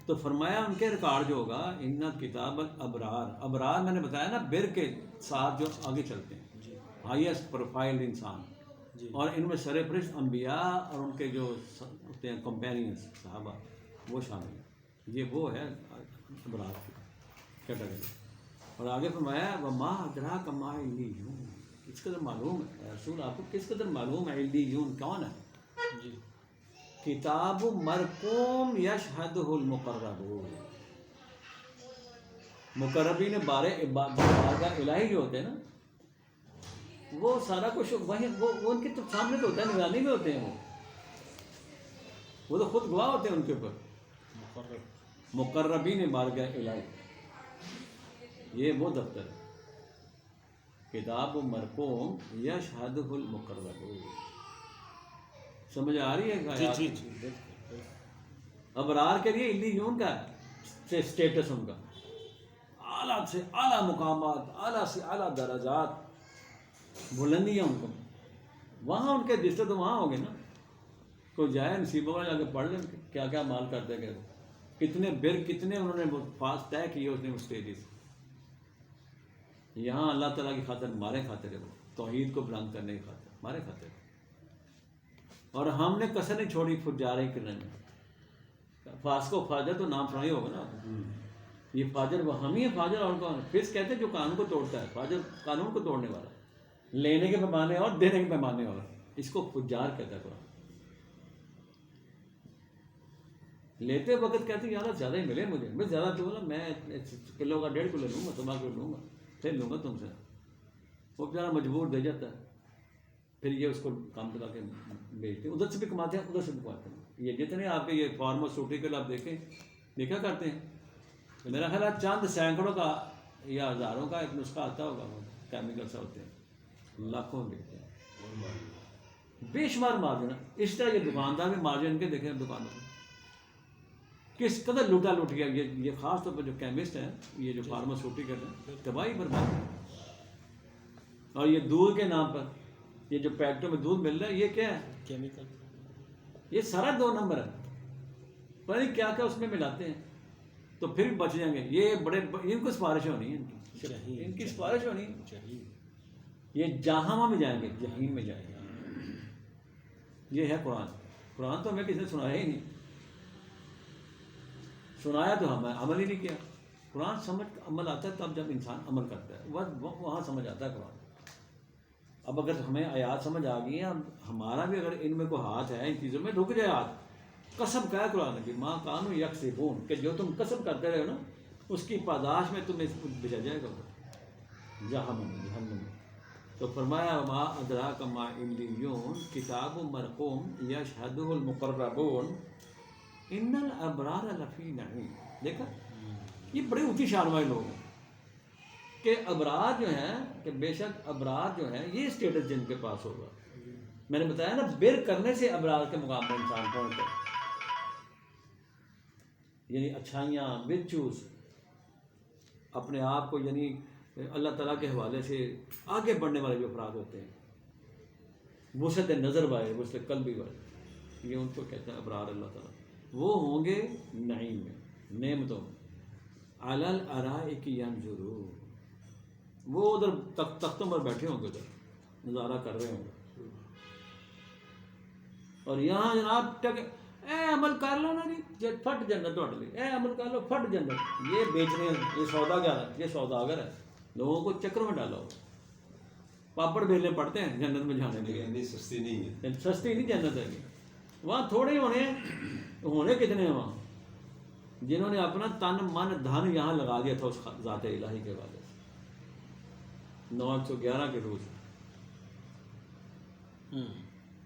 A: تو فرمایا ان کے ریکارڈ جو ہوگا ان کتاب الابرار. ابرار میں نے بتایا نا بر کے ساتھ جو آگے چلتے ہیں، ہائیسٹ پروفائل انسان، اور ان میں سر فہرست انبیاء اور ان کے جو ہوتے ہیں کمپینینس صحابہ وہ شامل ہیں. یہ وہ ہے ابرار کی کیٹیگری. اور آگے فرمایا وما ادراک ما علیون. کس قدر معلوم ہے رسول آپ کو، کس قدر معلوم ہے علیون کون ہے؟
B: جی
A: کتاب مرقوم یشہدہ المقربون. مقربین بارگاہ الہی جو ہوتے ہیں نا، وہ سارا کچھ وہی وہ ان کے تو سامنے تو ہوتا ہے، نگرانی میں ہوتے ہیں. وہ تو خود گواہ ہوتے ہیں ان کے اوپر. مقربین بارگاہ الہی یہ وہ دفتر ہے. کتاب مرقوم یشہدہ المقربون. سمجھ آ رہی ہے؟
B: جی جی جی
A: ابرار کے لیے علیون کا اسٹیٹس، ان کا اعلیٰ سے اعلیٰ مقامات، اعلیٰ سے اعلیٰ درجات، بلندیاں ان کو. وہاں ان کے رشتے تو وہاں ہوں گے نا. کوئی جائے نصیبوں میں جا کے پڑھ لیں کیا کیا مال کرتے گئے، کتنے بر، کتنے انہوں نے فاس طے کیے اس نے اسٹیجز. یہاں اللہ تعالیٰ کی خاطر ہمارے خاطر ہے، توحید کو بلند کرنے کی خاطر ہمارے خاطر. اور ہم نے کسر نہیں چھوڑی فجاریں کرنے میں. فاسق و فاجر تو نام سنا ہی ہوگا نا. یہ فاجر وہ ہم ہی ہیں، فاجر اور کون؟ فسق کہتے ہیں جو قانون کو توڑتا ہے، فاجر قانون کو توڑنے والا، لینے کے پیمانے اور دینے کے پیمانے اور، اس کو فجار کہتا ہے قرآن. لیتے وقت کہتے ہیں یار زیادہ ہی ملے مجھے، میں زیادہ تو میں کلو کا 1.5 کلو لوں گا، تمہارا لوں گا، پھر لوں گا تم سے. وہ بیچارہ مجبور دے جاتا ہے، پھر یہ اس کو کام کرا کے بیچتے ہیں. ادھر سے بھی کماتے ہیں، ادھر سے بھی کماتے ہیں. یہ جتنے آپ کے یہ فارماسیوٹیکل آپ دیکھیں دیکھا کرتے ہیں، میرا خیال ہے چند سینکڑوں کا یا ہزاروں کا ایک نسخہ آتا ہوگا. وہ کیمیکل سے ہوتے ہیں، لاکھوں دیکھتے ہیں، بے شمار مارجن. اس طرح یہ دکاندار بھی مارجن کے دیکھیں دکانوں میں کس قدر لوٹا لوٹ گیا. یہ خاص طور پر جو کیمسٹ ہیں، یہ جو فارماسیوٹیکل ہیں، تباہی برباد ہے. اور یہ دودھ کے نام پر یہ جو پیکٹوں میں دودھ مل رہا ہے، یہ کیا ہے؟
B: کیمیکل.
A: یہ سارا 2 نمبر ہے. پتہ نہیں کیا کیا اس میں ملاتے ہیں. تو پھر بچ جائیں گے. یہ بڑے ان کو سفارش ہونی ہے، ان کی سفارش ہونی ہے. یہ جہنم میں جائیں گے، جہنم میں جائیں گے. یہ ہے قرآن. قرآن تو ہمیں کسی نے سنایا ہی نہیں، سنایا تو ہمیں عمل ہی نہیں کیا. قرآن سمجھ عمل آتا ہے تب جب انسان عمل کرتا ہے، وہاں سمجھ آتا ہے قرآن. اب اگر ہمیں آیات سمجھ آ گئی ہیں، ہمارا بھی اگر ان میں کوئی ہاتھ ہے ان چیزوں میں، رک جائے ہاتھ. قسم کا ہے قرآن کی، ماں کانو یکسبون، کہ جو تم قسم کرتے رہے ہو نا اس کی پاداش میں تمہیں بھیجا جائے گا جہنم میں. تو فرمایا ما ادراک ما علیون کتاب مرقوم یشہدہ المقربون ان الابرار لفی نعیم. دیکھا یہ بڑی اونچی شان والے لوگ ہیں کہ ابرار جو ہیں، کہ بے شک ابرار جو ہیں یہ اسٹیٹس جن کے پاس ہوگا. میں نے بتایا نا بر کرنے سے ابرار کے مقام پر انسان پہنچتا ہے، یعنی اچھائیاں ورچوز اپنے آپ کو، یعنی اللہ تعالیٰ کے حوالے سے آگے بڑھنے والے جو افراد ہوتے ہیں، وسعت نظر والے، وسعت قلبی والے، یہ ان کو کہتے ہیں ابرار اللہ تعالیٰ. وہ ہوں گے نعیم میں، نعمتوں میں. علی الارائک ینظرون، وہ ادھر تختوں پر بیٹھے ہوں گے، ادھر نظارہ کر رہے ہوں گے. اور یہاں جناب اے عمل کر لو نا جی پھٹ جنت توڑ لی، اے عمل کر لو پھٹ جنت. یہ بیچنے، یہ سودا کیا ہے؟ یہ سوداگر ہے، لوگوں کو چکروں میں ڈالا ہو. پاپڑ بیلنے پڑتے ہیں جنت میں جانے کے لیے.
C: سستی نہیں ہے،
A: سستی نہیں جنت ہے. وہاں تھوڑے ہونے کتنے ہیں وہاں، جنہوں نے اپنا تن من دھن یہاں لگا دیا تھا اس ذات الہی کے والے 911 کے روز،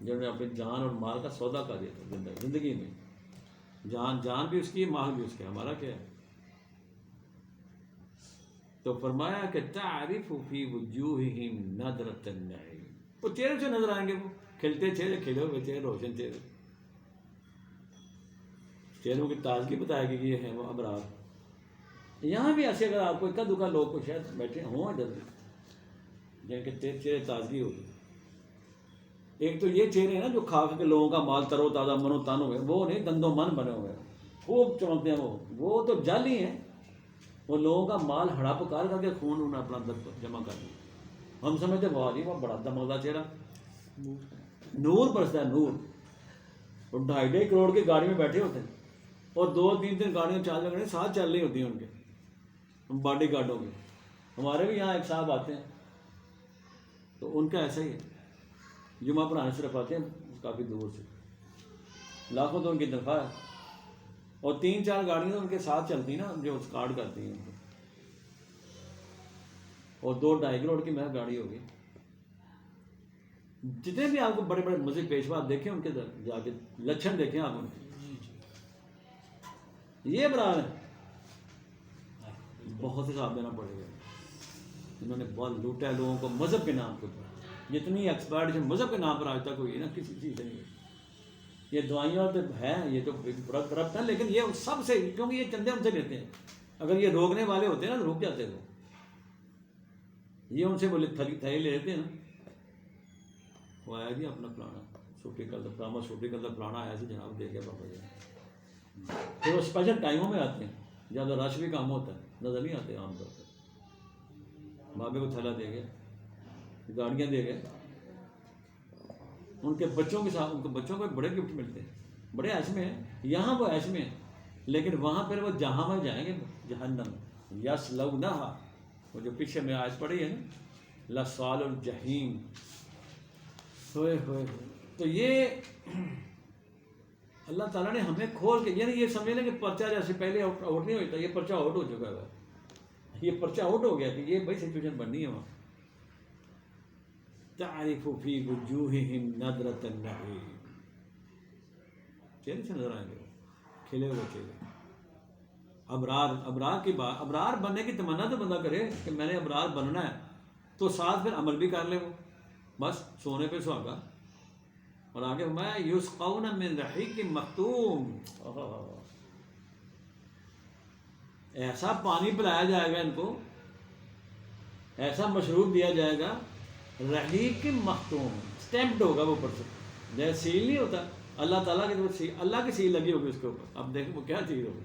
A: جنہوں نے اپنی جان اور مال کا سودا کر دیا تھا زندگی میں. جان بھی اس کی، مال بھی اس کا، ہمارا کیا ہے؟ تو فرمایا کہ تعرف فی وجوہہم نضرۃ النعیم، وہ چہرے سے نظر آئیں گے، وہ کھلتے چہرے، کھلے ہوئے چہرے، روشن چہرے، چہروں کی تازگی بتائے گی کہ یہ ہے وہ ابرار. یہاں بھی ایسے اگر آپ کو اکا دکا لوگ کو شاید بیٹھے ہوں ادھر جن کے چہرے تازگی ہوگی. ایک تو یہ چہرے ہیں نا جو کھا کے لوگوں کا مال تر و تازہ من و تن ہوئے، وہ نہیں دند و من بنے ہوئے خوب چمکتے ہیں. وہ تو جعلی ہیں، وہ لوگوں کا مال ہڑپ کر کے خون انہوں نے اپنا اندر جمع کر دیا. ہم سمجھتے واہ جی وہ بڑا دماغدار چہرہ، نور برستا ہے نور. اور 2.5 کروڑ کی گاڑی میں بیٹھے ہوتے ہیں اور 2-3 گاڑیاں 4 گاڑیاں ساتھ چل رہی ہوتی ہیں ان کے باڈی گارڈوں کی. ہمارے بھی یہاں ایک صاحب آتے ہیں تو ان کا ایسا ہی ہے، جمعہ پڑھانے صرف آتے ہیں کافی دور سے، لاکھوں تو ان کی تنخواہ ہے، اور 3-4 گاڑیاں ان کے ساتھ چلتی ہیں نا جو اسکارٹ کرتی ہیں ان کو، اور 2-2.5 کروڑ کی محض گاڑی ہوگی. جتنے بھی آپ کو بڑے بڑے مذہب پیشوا آپ دیکھیں ان کے جا کے لچھن دیکھیں آپ ان کے، یہ برار ہے. بہت حساب دینا پڑے گا. انہوں نے بہت لوٹا ہے لوگوں کو مذہب کے نام پر. جتنی ایکسپرٹیشن مذہب کے نام پر آج تک ہوئی ہے نا کسی چیز سے نہیں. یہ دوائیاں تو ہیں، یہ تو ربط ہے، لیکن یہ سب سے، کیونکہ یہ چندے ان سے لیتے ہیں. اگر یہ روکنے والے ہوتے ہیں نا تو رک جاتے ہیں. یہ ان سے بولے تھیلی لے لیتے ہیں نا. وہ آیا جی اپنا فلانا چھوٹی کر دو، فلانا چھوٹی کر دو، فلانا آیا سی جناب دے گیا بابا جی. پھر وہ اسپیشل ٹائموں میں آتے ہیں جب رش بھی کام ہوتا ہے، نظر نہیں آتے عام طور پہ. بابے کو تھیلا دے گئے، گاڑیاں دے گئے. ان کے بچوں کے ساتھ، ان کے بچوں کو بڑے گفٹ ملتے ہیں، بڑے عیش میں ہیں. یہاں وہ عیش میں ہیں، لیکن وہاں پھر وہ جہاں میں جائیں گے جہنم. یصلونہا، وہ جو پیچھے میں آیت پڑھی ہے نا، لصال الجحیم. ہوئے ہوئے. تو یہ اللہ تعالیٰ نے ہمیں کھول کے، یعنی یہ سمجھ لیں کہ پرچہ جیسے پہلے آؤٹ نہیں ہوتا، یہ پرچہ آؤٹ ہو چکا ہے. یہ پرچہ آؤٹ ہو گیا کہ یہ بھائی سچویشن بننی ہے وہاں. تعرف فی وجوہہم نضرۃ النعیم، چہرے سے نظر آئیں گے کھلے ہوئے چہرے. ابرار کی بات، ابرار بننے کی تمنا تو بندہ کرے کہ میں نے ابرار بننا ہے، تو ساتھ پھر عمل بھی کر لے. وہ بس سونے پہ سہاگا. اور آگے فرمایا یسقون من رحیق مختوم، ایسا پانی پلایا جائے گا ان کو، ایسا مشروب دیا جائے گا، رحیق مختوم، اسٹیمپڈ ہوگا وہ اوپر سے، جیسے سیل نہیں ہوتا اللہ تعالیٰ کی طرف سے، اللہ کی سیل لگی ہوگی اس کے اوپر. اب دیکھیں وہ کیا چیز ہوگی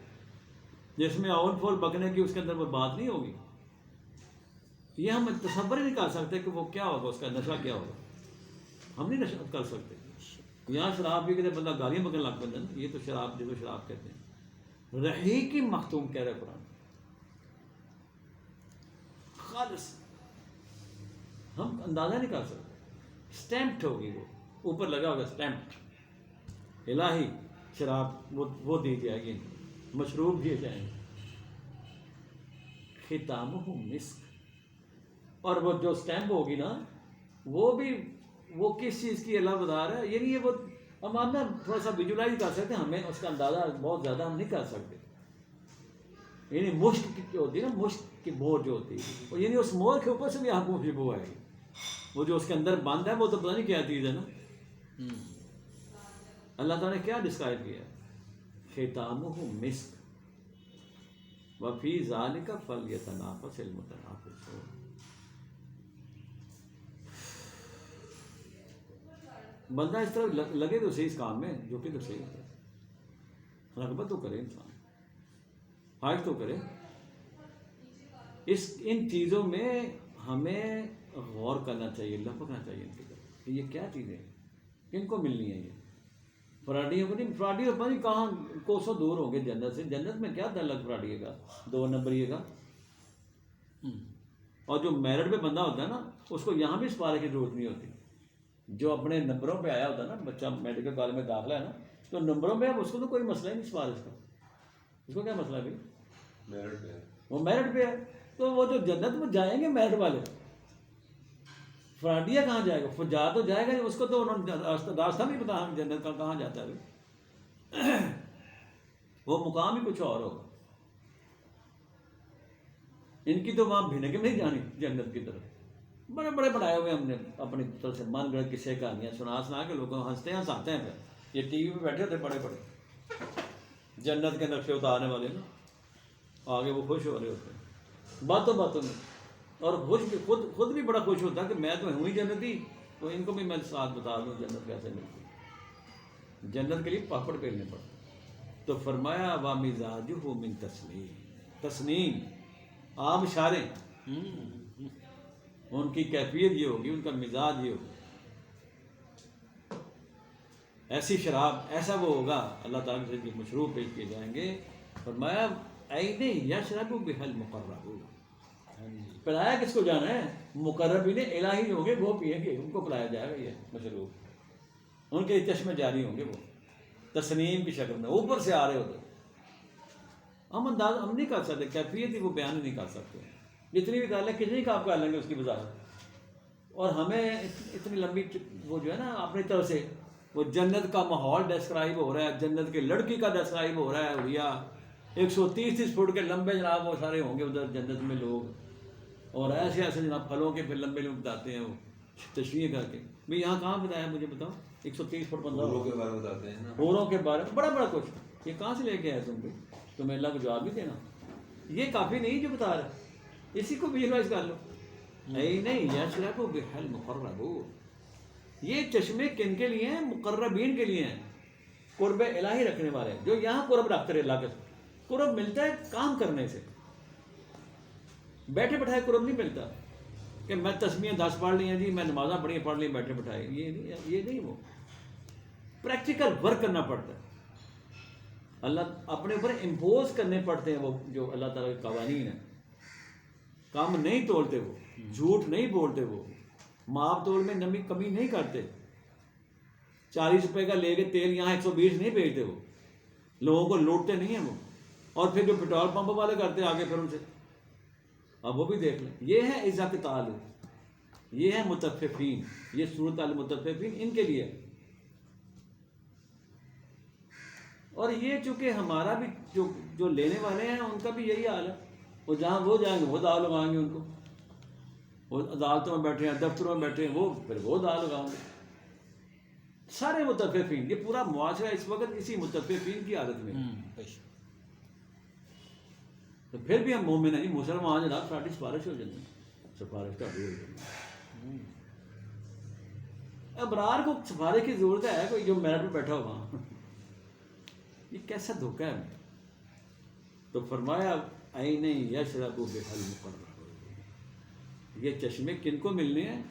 A: جس میں آؤٹ فول بکنے کی اس کے اندر وہ بات نہیں ہوگی. یہ ہم تصور ہی نہیں کر سکتے کہ وہ کیا ہوگا، اس کا نشہ کیا ہوگا، ہم نہیں نشہ کر سکتے. یہاں شراب پی کے بندہ گالیاں بکنے لگ پہ نا، یہ تو شراب جب شراب کہتے ہیں. رحیق مختوم کہہ رہے قرآن، خالص ہم اندازہ نہیں کر سکتے. اسٹیمپڈ ہوگی، وہ اوپر لگا ہوگا اسٹیمپڈ الہی شراب، وہ دی جائے گی، مشروب دیے جائیں گے. ختامہ مسک، اور وہ جو اسٹیمپ ہوگی نا وہ کس چیز کی اللہ بتا رہا ہے. یعنی یہ وہ ہم نا تھوڑا سا ویژولائز کر سکتے ہیں، ہمیں اس کا اندازہ بہت زیادہ ہم نہیں کر سکتے. یعنی مشک جو ہوتی ہے نا، مشک کی مور جو ہوتی ہے، یعنی اس مور کے اوپر سے بھی آپ کو خوشبو آئے گی. وہ جو اس کے اندر بند ہے وہ تو پتہ نہیں کیا چیز ہے نا. اللہ تعالیٰ نے کیا ڈسکرائب کیا ہے؟ ختامہ مسک وفی ذالک فلیتنافس المتنافسون. بندہ اس طرح لگے تو صحیح اس کام میں، جو کہ تو صحیح ہے، رغبت تو کرے انسان، خواہش تو کرے. ان چیزوں میں ہمیں غور کرنا چاہیے، لپکنا چاہیے ان کی طرف کہ یہ کیا چیزیں ہیں، کن کو ملنی ہے. یہ فراڈیوں کو نہیں، فراڈی پتہ نہیں کہاں کوسوں دور ہوں گے جنت سے. جنت میں کیا تعلق فراڈیے کا، 2 نمبریے کا. اور جو میرٹ پہ بندہ ہوتا ہے نا، اس کو یہاں بھی سپارے کی ضرورت نہیں ہوتی. جو اپنے نمبروں پہ آیا ہوتا ہے نا، بچہ میڈیکل کالج میں داخلہ ہے نا، تو نمبروں پہ اب اس کو تو کوئی مسئلہ ہی نہیں سپارش کا. اس کو کیا مسئلہ ہے بھائی، میرٹ پہ ہے، وہ میرٹ پہ ہے. تو وہ جو جنت میں جائیں گے میرٹ والے، فراڈیا کہاں جائے گا؟ جا تو جائے گا، اس کو تو انہوں نے راستہ نہیں پتا ہم جنت کا کہاں جاتا ہے. وہ مقام ہی کچھ اور ہوگا. ان کی تو وہاں بھنک نہیں جانی جنت کی طرف. بڑے بڑے بنائے ہوئے ہم نے اپنی طرف سے من گڑھ قصے کہانیاں سنا کے لوگوں کو ہنستے ہیں پھر. یہ ٹی وی پہ بیٹھے تھے بڑے بڑے جنت کے نقشے اتارنے والے نا، آگے وہ خوش ہو رہے ہوتے ہیں باتوں میں. اور خود بھی بڑا خوش ہوتا ہے کہ میں تو ہوں ہی جنتی، تو ان کو بھی میں ساتھ بتا دوں جنت کیسے ملتی ہے. جنت کے لیے پاپڑ پھیرنے پڑتے. تو فرمایا وَمِزَاجُهُ مِن تسنیم، آب اشارے، ان کی کیفیت یہ ہوگی، ان کا مزاج یہ ہوگا. ایسی شراب، ایسا وہ ہوگا، اللہ تعالیٰ سے جو مشروب پیش کیے جائیں گے. فرمایا عین یشرب بها المقربون، پلایا کس کو جانا ہے؟ مقربین الہی ہوں گے، وہ پیئیں گے، ان کو پلایا جائے گا یہ مشروب. ان کے چشمے جاری ہوں گے، وہ تسنیم کی شکل میں اوپر سے آ رہے ہوتے. ہم نہیں کر سکتے، کیفیت ہی وہ بیان نہیں کر سکتے. جتنی بھی کر لیں، کتنی کا آپ کر لیں گے اس کی وضاحت. اور ہمیں اتنی لمبی وہ جو ہے نا اپنی طرف سے وہ جنت کا ماحول ڈسکرائب ہو رہا ہے، جنت کے لڑکی کا ڈسکرائب ہو رہا ہے. بھیا 130 فٹ کے لمبے جناب وہ سارے ہوں گے ادھر جنت میں لوگ، اور ایسے جناب پھلوں کے پھر لمبے لوگ بتاتے ہیں وہ تشریح کر کے. بھائی یہاں کہاں بتایا مجھے بتاؤ؟ 130 فٹ بندہ
C: حوروں کے بارے میں بتاتے ہیں نا،
A: حوروں کے بارے میں بڑا کچھ. یہ کہاں سے لے کے آئے تم بھی؟ تمہیں اللہ کو جواب بھی دینا. یہ کافی نہیں جو بتا رہا، اسی کو ویژوائز کر لو. نہیں یشرب بها المقربون، یہ چشمے کن کے لیے ہیں؟ مقربین کے لیے ہیں، قرب الہی رکھنے والے، جو یہاں قرب رکھتے رہے. اللہ کے قرب ملتا ہے کام کرنے سے، بیٹھے بٹھائے قرب نہیں ملتا کہ میں تسبیحیں 10 پڑھ لی ہیں جی، میں نمازاں پڑھ لی بیٹھے بٹھائے. یہ نہیں، وہ پریکٹیکل ورک کرنا پڑتا ہے. اللہ اپنے اوپر امپوز کرنے پڑتے ہیں وہ جو اللہ تعالیٰ کے قوانین ہیں. کام نہیں تولتے، وہ جھوٹ نہیں بولتے، وہ ماپ تول میں نمی کمی نہیں کرتے. 40 روپے کا لے کے تیل یہاں 120 نہیں بھیجتے، وہ لوگوں کو لوٹتے نہیں ہیں وہ. اور پھر جو پیٹرول پمپ والے کرتے ہیں آگے پھر ان سے، اب وہ بھی دیکھ لیں. یہ ہے عزت کے تعلق، یہ ہے متففین، یہ صورت المتففین ان کے لیے. اور یہ چونکہ ہمارا بھی جو لینے والے ہیں ان کا بھی یہی حال ہے. وہ جہاں وہ جائیں گے وہ دعا لگائیں گے ان کو. وہ عدالتوں میں بیٹھے ہیں، دفتروں میں بیٹھے ہیں، وہ پھر وہ دعا لگائیں گے. سارے متففین، یہ پورا معاشرہ اس وقت اسی متففین کی حالت میں ہے. تو پھر بھی ہم مومن ہیں جی، مسلمان جناب ساری سفارش ہو جاتی ہے، سفارش کا بھی ہو جاتی ہے. ابرار کو سفارش کی ضرورت ہے کوئی جو میرٹ پہ بیٹھا ہوا؟ یہ کیسا دھوکہ ہے. تو فرمایا عین یشرب بها المقربون، یہ چشمے کن کو ملنے ہیں؟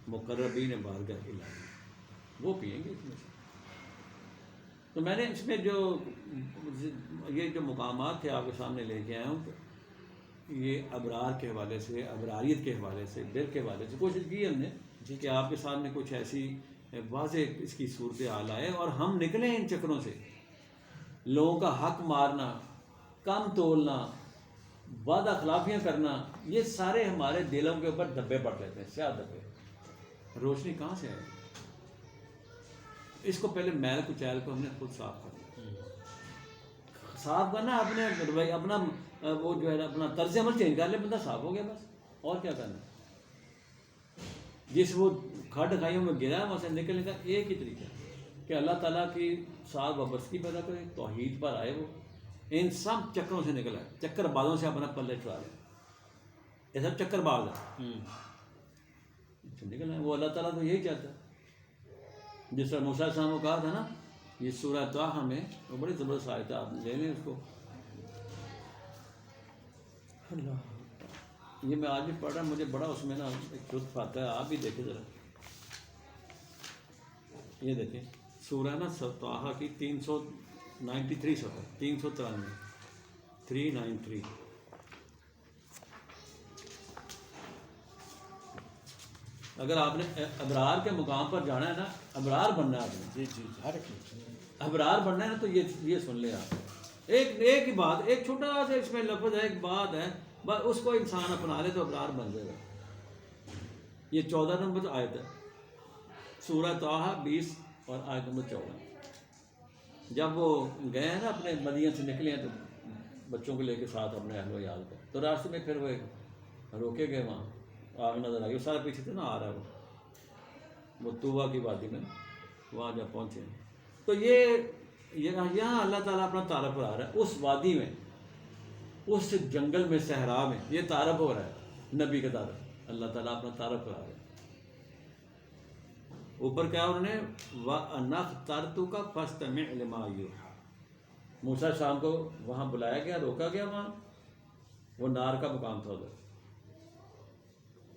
A: مقربین بارگاہ الہی، وہ پئیں گے اس میں سے۔ تو میں نے اس میں جو یہ جو مقامات تھے آپ کے سامنے لے کے آیا ہوں، یہ ابرار کے حوالے سے، ابراریت کے حوالے سے، بر کے حوالے سے کوشش کی ہم نے کہ آپ کے سامنے کچھ ایسی واضح اس کی صورتحال آئے اور ہم نکلیں ان چکروں سے۔ لوگوں کا حق مارنا، کم تولنا، وعدہ خلافیاں کرنا، یہ سارے ہمارے دلوں کے اوپر دبے پڑ لیتے ہیں، سیاہ دبے۔ روشنی کہاں سے آئے؟ اس کو پہلے میل کچیل کو ہم نے خود صاف کرنا، صاف کرنا اپنے اپنا وہ جو ہے اپنا طرز عمل چینج کر لے، بندہ صاف ہو گیا بس، اور کیا کرنا۔ جس وہ کھڈ کھائیوں میں گرا ہے وہاں سے نکلنے کا ایک ہی طریقہ ہے کہ اللہ تعالیٰ کی ساتھ وابستگی پیدا کرے، توحید پر آئے، وہ ان سب چکروں سے نکلا ہے، چکر بازوں سے اپنا پلے چھڑا لے، یہ سب چکر باز ہے نکلنا ہے۔ وہ اللہ تعالیٰ تو یہی چاہتا ہے، جس طرح موسیٰ علیہ السلام کو کہا تھا نا، یہ سورہ طٰہٰ میں وہ بڑی زبردست آیت ہے، آپ لے لیں اس کو۔ یہ میں آج بھی پڑھ رہا ہوں، مجھے بڑا اس میں نا ایک لطف آتا ہے، آپ بھی دیکھیں ذرا، یہ دیکھیں سورہ نا طٰہٰ کی 393 صفحہ 393 393۔ اگر آپ نے ابرار کے مقام پر جانا ہے نا، ابرار بننا ہے آپ نے،
B: جی جی ہر ایک
A: ابرار بننا ہے نا، تو یہ سن لیں آپ، ایک ہی بات، ایک چھوٹا سا اس میں لفظ ہے، ایک بات ہے، بس اس کو انسان اپنا لے تو ابرار بن جائے گا۔ یہ 14 نمبر آیت ہے، سورہ طٰہٰ 20 اور آیت نمبر 14۔ جب وہ گئے ہیں نا اپنے مدین سے نکلے ہیں تو بچوں کو لے کے ساتھ اپنے اہل و عیال کو، تو راستے میں پھر وہ روکے گئے، وہاں آگ نظر آئی، وہ سارے پیچھے سے نا آ رہا ہے وہ طوبہ کی وادی میں، وہاں جب پہنچے تو یہاں اللہ تعالیٰ اپنا تعارف کرا رہا ہے، اس وادی میں، اس جنگل میں، صحرا میں، یہ تعارف ہو رہا ہے نبی کا تعارف، اللہ تعالیٰ اپنا تعارف کرا رہا ہے۔ اوپر کیا انہوں نے وَأَنَا اخْتَرْتُكَ فَاسْتَمِعْ لِمَا يُوحَىٰ، موسیٰ شام کو وہاں بلایا گیا، روکا گیا، وہاں وہ نار کا مقام تھا، ادھر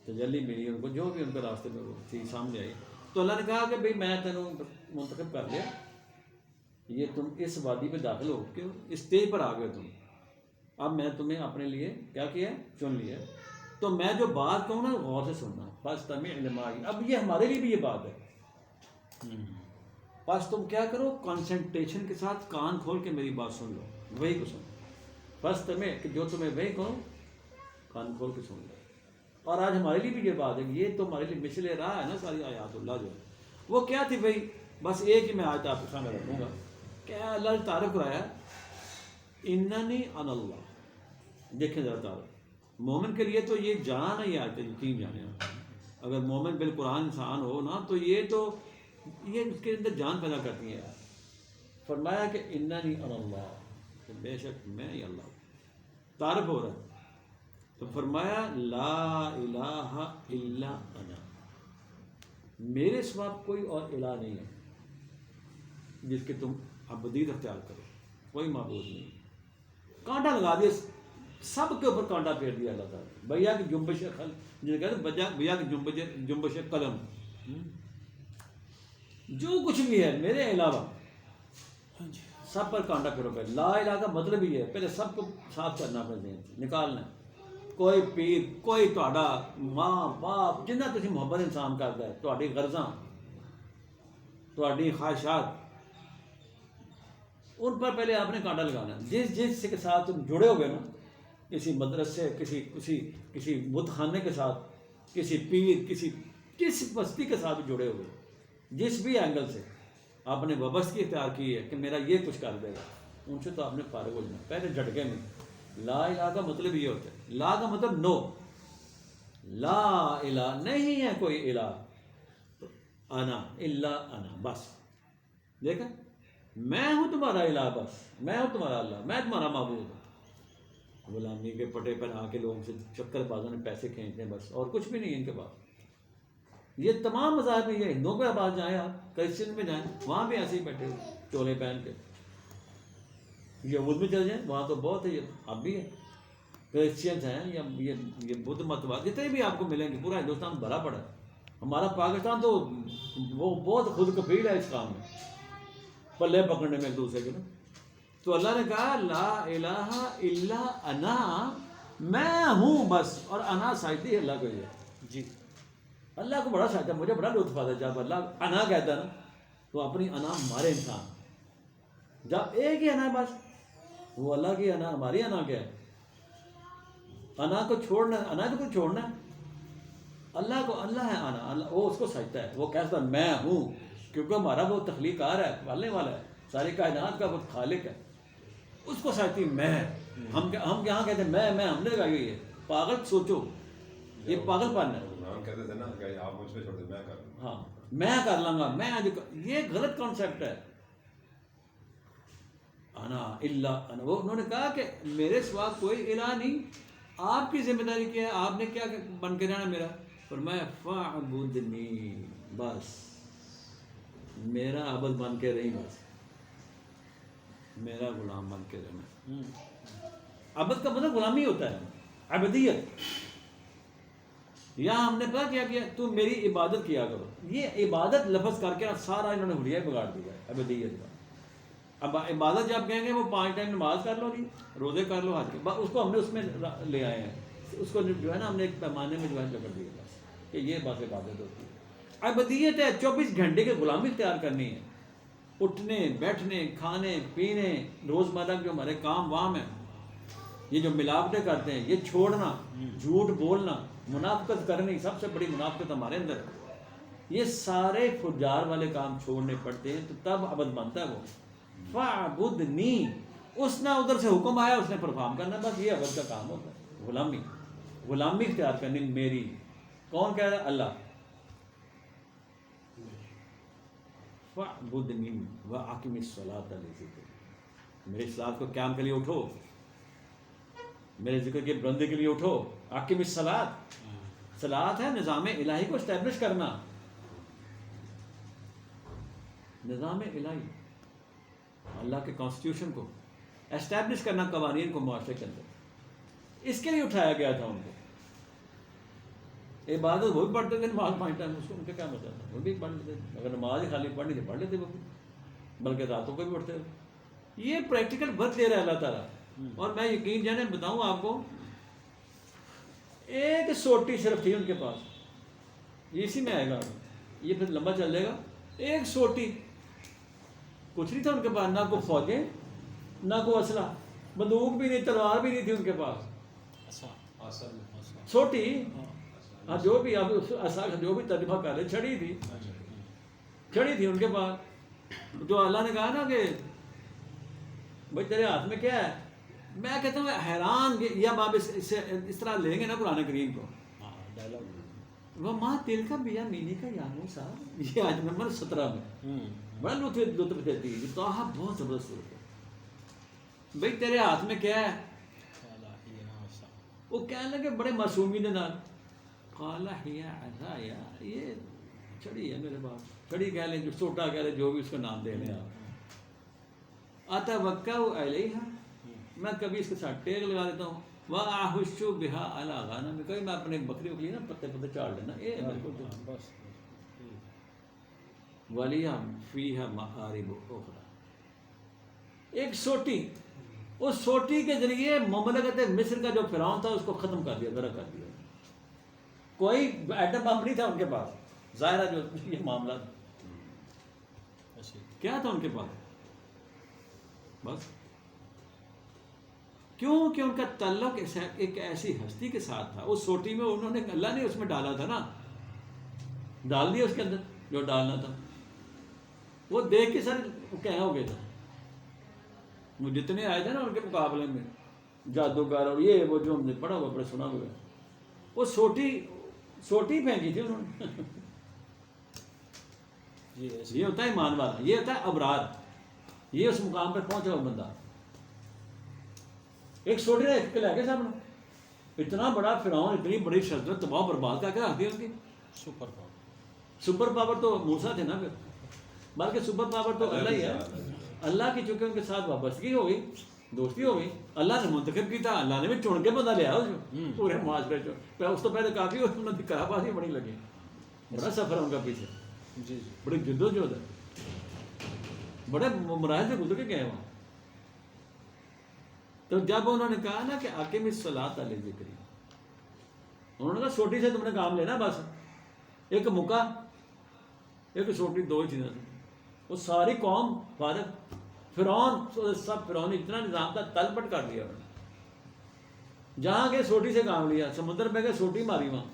A: تجلی ملی ان کو، جو بھی ان کے راستے میں وہ چیز سامنے آئی، تو اللہ نے کہا کہ بھئی میں تینوں منتخب کر لیا، یہ تم اس وادی میں داخل ہو کے اس اسٹیج پر آ گئے تم، اب میں تمہیں اپنے لیے کیا کیا ہے؟ چن لیا، تو میں جو بات کہوں نا غور سے سننا، فاستمع لما، اب یہ ہمارے لیے بھی یہ بات ہے، بس تم کیا کرو، کنسنٹریشن کے ساتھ کان کھول کے میری بات سن لو، وہی کو سن، فاستمع کہ جو تمہیں وہی کہوں کان کھول کے سن لو۔ اور آج ہمارے لیے بھی یہ بات ہے کہ یہ تو ہمارے لیے مثل راہ ہے نا، ساری آیات اللہ جو ہے وہ کیا تھی بھائی، بس ایک ہی میں آیت آپ کے سامنے رکھوں گا، کیا اللہ نے تعارف کرایا، اننی انا اللہ، دیکھیں ذرا تعارف، مومن کے لیے تو یہ جان ہے، یہ آیت یقین جانے، اگر مومن بالقرآن انسان ہو نا تو یہ اس کے اندر جان پیدا کرتی ہے۔ فرمایا کہ اننی انا اللہ، کہ بے شک میں ہی اللہ ہوں، تعارف ہو رہا ہے، تو فرمایا لا الہ الا انا، میرے سوا کوئی اور الہ نہیں ہے جس کے تم عبودیت اختیار کرو، کوئی معبود نہیں۔ کانٹا لگا دیا، سب کے اوپر کانٹا پھیر دیا اللہ تعالیٰ، بھیا کی جنبش جسے کہتے ہیں بھیا کی جنبش قلم، جو کچھ بھی ہے میرے علاوہ سب پر کانٹا پھیرو پہ۔ لا الہ کا مطلب ہی ہے پہلے سب کو صاف کرنا، اپنے ذہن سے نکالنا، کوئی پیر، کوئی تہاڈا ماں باپ، جنہ تسی محبت انسان کرتا ہے، تہاڈی غرضاں، تہاڈی خواہشات، ان پر پہلے آپ نے کانٹا لگانا ہے۔ جس کے ساتھ تم جڑے ہوئے نا، کسی مدرسے، کسی بت خانے کے ساتھ، کسی پیر، کسی بستی کے ساتھ جڑے ہوئے، جس بھی اینگل سے آپ نے وابستگی اختیار کی ہے کہ میرا یہ کچھ کر دے گا، ان سے تو آپ نے فارغ ہو جانا پہلے جھٹکے میں۔ لا الہ کا مطلب یہ ہوتا ہے، لا کا مطلب نو، لا الہ نہیں ہے کوئی الہ، انا الا انا، بس دیکھیں میں ہوں تمہارا الہ، بس میں ہوں تمہارا اللہ، میں تمہارا معبود ہوں۔ غلامی کے پٹے پر آ کے لوگوں سے چکر بازوں نے پیسے کھینچتے ہیں، بس اور کچھ بھی نہیں ان کے پاس۔ یہ تمام مذاہب میں، یہ ہندوؤں کے پاس جائیں، آپ کرسچن میں جائیں، وہاں بھی ایسے ہی بیٹھے ہوئے چولے پہن کے، یہود میں چل جائیں، وہاں تو بہت ہے، اب بھی ہے، کرسچنس ہیں یا یہ بدھ متواد جتنے بھی آپ کو ملیں گے، پورا ہندوستان بھرا پڑا ہے. ہمارا پاکستان تو وہ بہت خود کفیل ہے اس کام میں، پلے پکڑنے میں ایک دوسرے کے نا. تو اللہ نے کہا لا الہ الا انا، میں ہوں بس، اور انا سائتی اللہ کو ہے.
B: جی
A: اللہ کو بڑا ساتھ ہے، مجھے بڑا لطف آتا ہے جب اللہ انا کہتا ہے نا، تو اپنی انا مارے انسان. جب ایک ہی انا ہے بس، وہ اللہ کی انا، ہماری انا کیا ہے؟ انا کو چھوڑنا، انا کو چھوڑنا ہے. اللہ کو اللہ ہے انا، اللہ وہ اس کو سجتا ہے، وہ کہتا ہے میں ہوں، کیونکہ ہمارا وہ تخلیقار ہے، پالنے والا ہے، ساری کائنات کا وہ خالق ہے، اس کو سجتی میں. ہم یہاں کہتے ہیں میں ہم نے لگائی ہوئی ہے. پاگل سوچو، یہ پاگل پن ہے.
C: ہم کہتے تھے نا کہ آپ مجھ پہ چھوڑ دیں، میں کر لوں.
A: ہاں میں کر لوں گا، میں یہ غلط کانسیپٹ ہے. انا اللہ انا، وہ انہوں نے کہا کہ میرے سوا کوئی الہ نہیں، آپ کی ذمہ داری کیا ہے، آپ نے کیا بن کے رہنا میرا. فرمایا فاعبدنی، بس میرا عبد بن کے رہی، بس میرا غلام بن کے رہنا. عبد کا مطلب غلامی ہوتا ہے، عبدیت. یہاں ہم نے پتا کیا تو میری عبادت کیا کرو. یہ عبادت لفظ کر کے سارا انہوں نے حلیہ بگاڑ دیا ہے عبدیت کا. اب عبادت جب کہیں گے وہ 5 ٹائم نماز کر لو جی، روزے کر لو، حج، اس کو ہم نے اس میں لے آئے ہیں. اس کو جو ہے نا ہم نے ایک پیمانے میں جو ہے پکڑ دیا بس کہ یہ بات عبادت ہوتی ہے. عبدیت ہے 24 گھنٹے کی غلامی اختیار کرنی ہے، اٹھنے بیٹھنے کھانے پینے روزمرہ کے جو ہمارے کام وام ہیں، یہ جو ملاوٹیں کرتے ہیں یہ چھوڑنا، جھوٹ بولنا، منافقت کرنی، سب سے بڑی منافقت ہمارے اندر ہے. یہ سارے فجار والے کام چھوڑنے پڑتے ہیں تو تب عبد بنتا ہے وہ. فاعبدنی، اس نے ادھر سے حکم آیا اس نے پرفارم کرنا، بس یہ عبد کا کام ہوتا ہے. غلامی اختیار کرنی میری. کون کہہ رہا ہے؟ اللہ. فاعبدنی واقم الصلاۃ لذکری، میری صلاۃ کو قیام کے لیے اٹھو، میرے ذکر کے بندے کے لیے اٹھو. اقیم الصلاۃ، صلاۃ ہے نظام الہی کو اسٹیبلش کرنا. نظام الہی، اللہ کے کانسٹیٹیوشن کو اسٹیبلش کرنا، قوانین کو معاشرے کے اندر، اس کے لیے اٹھایا گیا تھا ان کو. عبادت وہ بھی پڑھتے تھے، نماز 5 ٹائم، اس کو ان کا کیا مطلب تھا، وہ بھی پڑھ لیتے تھے. اگر نماز ہی خالی پڑھنی تھی پڑھ لیتے وہ بھی، بلکہ راتوں کو بھی پڑھتے تھے. یہ پریکٹیکل ورک دے رہا ہے اللہ تعالیٰ. اور میں یقین جانے بتاؤں آپ کو، ایک سوٹی صرف تھی ان کے پاس، یہ اسی میں آئے گا، یہ پھر لمبا چل جائے گا. ایک سوٹی، کچھ نہیں تھا ان کے پاس، نہ کوئی فوجیں، نہ کوئی اسلحہ، بندوق بھی نہیں، تلوار بھی نہیں تھی ان کے پاس. چھوٹی، ہاں جو بھی آپ جو بھی ترجمہ کر رہے، چھڑی تھی، چھڑی تھی ان کے پاس. جو اللہ نے کہا نا کہ بھائی تیرے ہاتھ میں کیا ہے، میں کہتا ہوں حیران کہ یہ آپ اس طرح لیں گے نا قرآن کریم کو. وہ ماں تل کا بیا مینی کا یا موسیٰ، یہ آج نمبر 17 میں بڑا لطف دیتی ہے. تو بہت زبردست صورت ہے. بھائی تیرے ہاتھ میں کیا ہے، وہ کہنے لگے بڑے معصومی دے نال، قال ہی عصایا، یہ چھڑی ہے میرے پاس. چھڑی کہہ لیں، جو سوٹا کہہ لیں، جو بھی اس کا نام دے لیں آپ. اتوکا علیہا، میں کبھی اس کے ساتھ ٹیک لگا دیتا ہوں. واحش بہا علی غنم، کبھی میں اپنے بکریوں کے لیے نا پتے چاڑ لینا. یہ میرے کو ولیہا فیہا مآرب اخری، ایک سوٹی، اس سوٹی کے ذریعے مملکت مصر کا جو فرعون تھا اس کو ختم کر دیا، غرق کر دیا. کوئی ایٹم بم نہیں تھا ان کے پاس. ظاہرہ جو یہ معاملہ کیا تھا ان کے پاس، بس کیوں کہ ان کا تعلق ایک ایسی ہستی کے ساتھ تھا. اس سوٹی میں انہوں نے، اللہ نے اس میں ڈالا تھا نا، ڈال دیا اس کے اندر جو ڈالنا تھا. وہ دیکھ کے سر کہنا ہو گیا تھا. وہ جتنے آئے تھے نا ان کے مقابلے میں، جادوگر اور یہ وہ جو ہم نے پڑھا ہوا، بڑے سنا ہوا، وہ سوٹی پھینکی تھی انہوں نے. یہ ہوتا ہے ایمان والا، یہ ہوتا ہے ابرار، یہ اس مقام پر پہنچا ہوا بندہ. ایک سوٹی نے ایک لے کے سامنے اتنا بڑا فرعون، اتنی بڑی شدت تباہ برباد کر کے رکھ دی ان کی. سپر پاور تو موسیٰ تھے نا پھر، بلکہ سپر پاور تو اللہ ہی ہے. اللہ کی چونکہ ان کے ساتھ وابستگی ہو گئی دوستی ہو گئی. اللہ نے منتخب کیا تھا, اللہ نے بھی چن کے بندہ لیا پورے معاشرے چ. اس تو پہلے کافی انہوں نے کرا بازی بڑی لگی, بڑا سفر ہے ان کا پیچھے,
B: جی جی
A: بڑی جد و جہد ہے, بڑے مراحل سے گزر کے گئے وہاں. تو جب انہوں نے کہا نا کہ اقیم الصلاۃ علی ذکری, انہوں نے کہا سوٹی سے تم نے کام لینا, بس ایک مکہ ایک سوٹی, دو ہی چیزیں. وہ ساری قوم فارغ, فرعون سب فرعون اتنا نظام تھا تل پٹ کر دیا انہوں نے. جہاں گئے سوٹی سے کام لیا, سمندر میں گئے سوٹی ماری وہاں.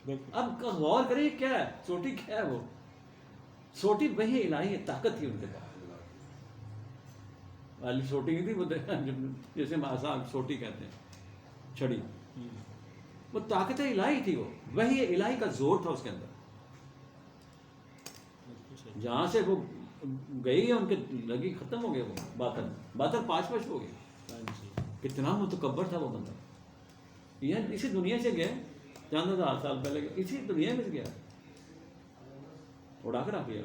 B: بالکل.
A: اب غور کریے کیا ہے سوٹی, کیا ہے وہ سوٹی؟ وہی الہی طاقت تھی ان کے پاس. والی سوٹی نہیں تھی وہ جیسے آسان سوٹی کہتے ہیں, چھڑی, وہ طاقت الہی تھی, وہ وہی الہی کا زور تھا اس کے اندر. جہاں سے وہ گئی ان کے لگی ختم ہو گئے, وہ باطل پاش پاش ہو گئی. کتنا متکبر تھا وہ بندہ. یہ اسی دنیا سے گئے, چند ہزار سال پہلے گئے, اسی دنیا میں سے گیا, اڑا کر رکھ لیا.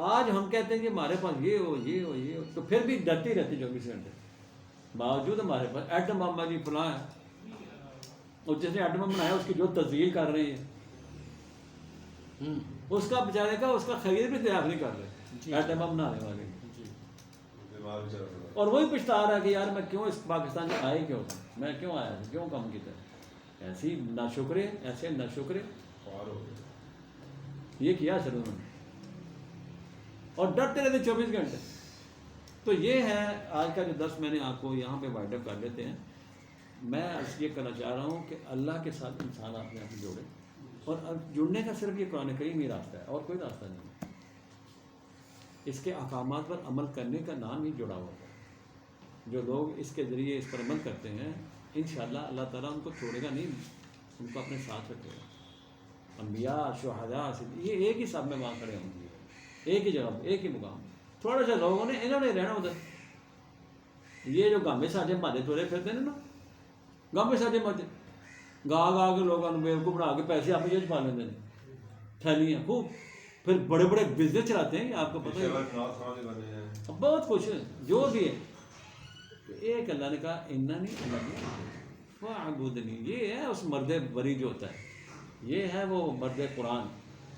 A: آج ہم کہتے ہیں کہ ہمارے پاس یہ ہو یہ ہو یہ ہو, تو پھر بھی ڈرتی رہتی 24 گھنٹے. باوجود ہمارے پاس ایٹم بم جی فلاں ہے, اور جس نے ایٹم بم بنایا اس کی جو تزویل کر رہے ہیں, اس کا بیچارے کا اس کا خرید بھی دریافت نہیں کر رہے ایٹم بم بنانے والے.
C: بیمار بھی چل رہا
A: اور وہی پچھتا رہا کہ یار میں کیوں اس پاکستان میں آئے, کیوں میں کیوں آیا, کیوں کم کیا. ایسی ناشکرے, ایسے ناشکرے
C: خوار ہو گئے.
A: یہ کیا سر انہوں نے, اور ڈرتے رہتے 24 گھنٹے. تو یہ ہے آج کا جو درس میں نے آپ کو یہاں پہ وائنڈ اپ کر لیتے ہیں. میں یہ کہنا چاہ رہا ہوں کہ اللہ کے ساتھ انسان اپنے آپ کو جوڑے, اور جڑنے کا صرف یہ قرآن کریم ہی راستہ ہے, اور کوئی راستہ نہیں. اس کے احکامات پر عمل کرنے کا نام ہی جڑا ہوا ہے. جو لوگ اس کے ذریعے اس پر عمل کرتے ہیں انشاءاللہ اللہ تعالیٰ ان کو چھوڑے گا نہیں, ان کو اپنے ساتھ رکھے گا. انبیاء, شہداء, یہ ایک ہی سب میں وہاں کھڑے ہوں گے, ایک ہی جگہ, ایک ہی مقام. تھوڑے سے لوگوں نے انہوں نے رہنا ادھر. یہ جو گامے ساجے مادے تورے پھرتے ہیں نا, گامے ساجے مادے گا گا کے لوگوں نے بیوقوف بنا کے پیسے آپ جیب پا لیتے ہیں, تھیلیاں خوب, پھر بڑے بڑے بزنس چلاتے ہیں, آپ کو پتہ ہے بہت کچھ جو بھی ہے. ایک اللہ نے کہا اننی فاعبدنی, یہ ہے اس مرد بری جو ہوتا ہے, یہ ہے وہ مرد قرآن,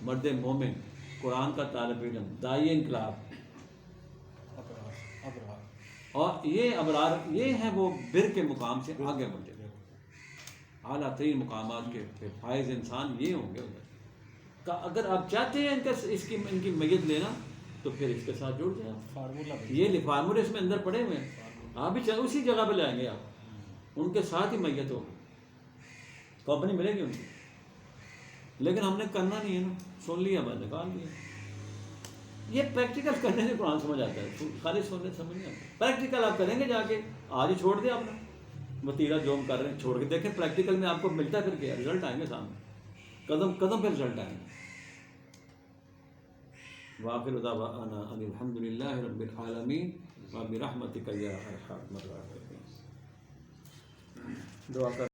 A: مرد مومن, قرآن کا طالب علم, داعی انقلاب. اور یہ ابرار, یہ ہے وہ بر کے مقام سے آگے بڑھتے ہیں, اعلیٰ ترین مقامات کے فائز انسان یہ ہوں گے ادھر. اگر آپ چاہتے ہیں ان کی میت لینا تو پھر اس کے ساتھ جڑ جائیں.
B: فارمولہ
A: یہ فارمولے اس میں اندر پڑے ہوئے ہیں, آپ بھی اسی جگہ پہ لائیں گے, آپ ان کے ساتھ ہی میت ہوگی, کمپنی ملے گی ان کی. لیکن ہم نے کرنا نہیں ہے نا, سن لیا بس نکال دیا. یہ پریکٹیکل کرنے سے قرآن سمجھ آتا ہے, خالی سننے سمجھ نہیں آتا. پریکٹیکل آپ کریں گے جا کے, آج ہی چھوڑ دیں آپ نے وتیرہ جو ہم کر رہے ہیں, چھوڑ کے دیکھیں پریکٹیکل میں آپ کو ملتا ہے پھر کیا رزلٹ آئیں گے سامنے, قدم قدم پہ رزلٹ آئیں گے. وآخر دعوانا ان الحمد للہ رب العالمین وبرحمتک یا ارحم الراحمین. دعا کر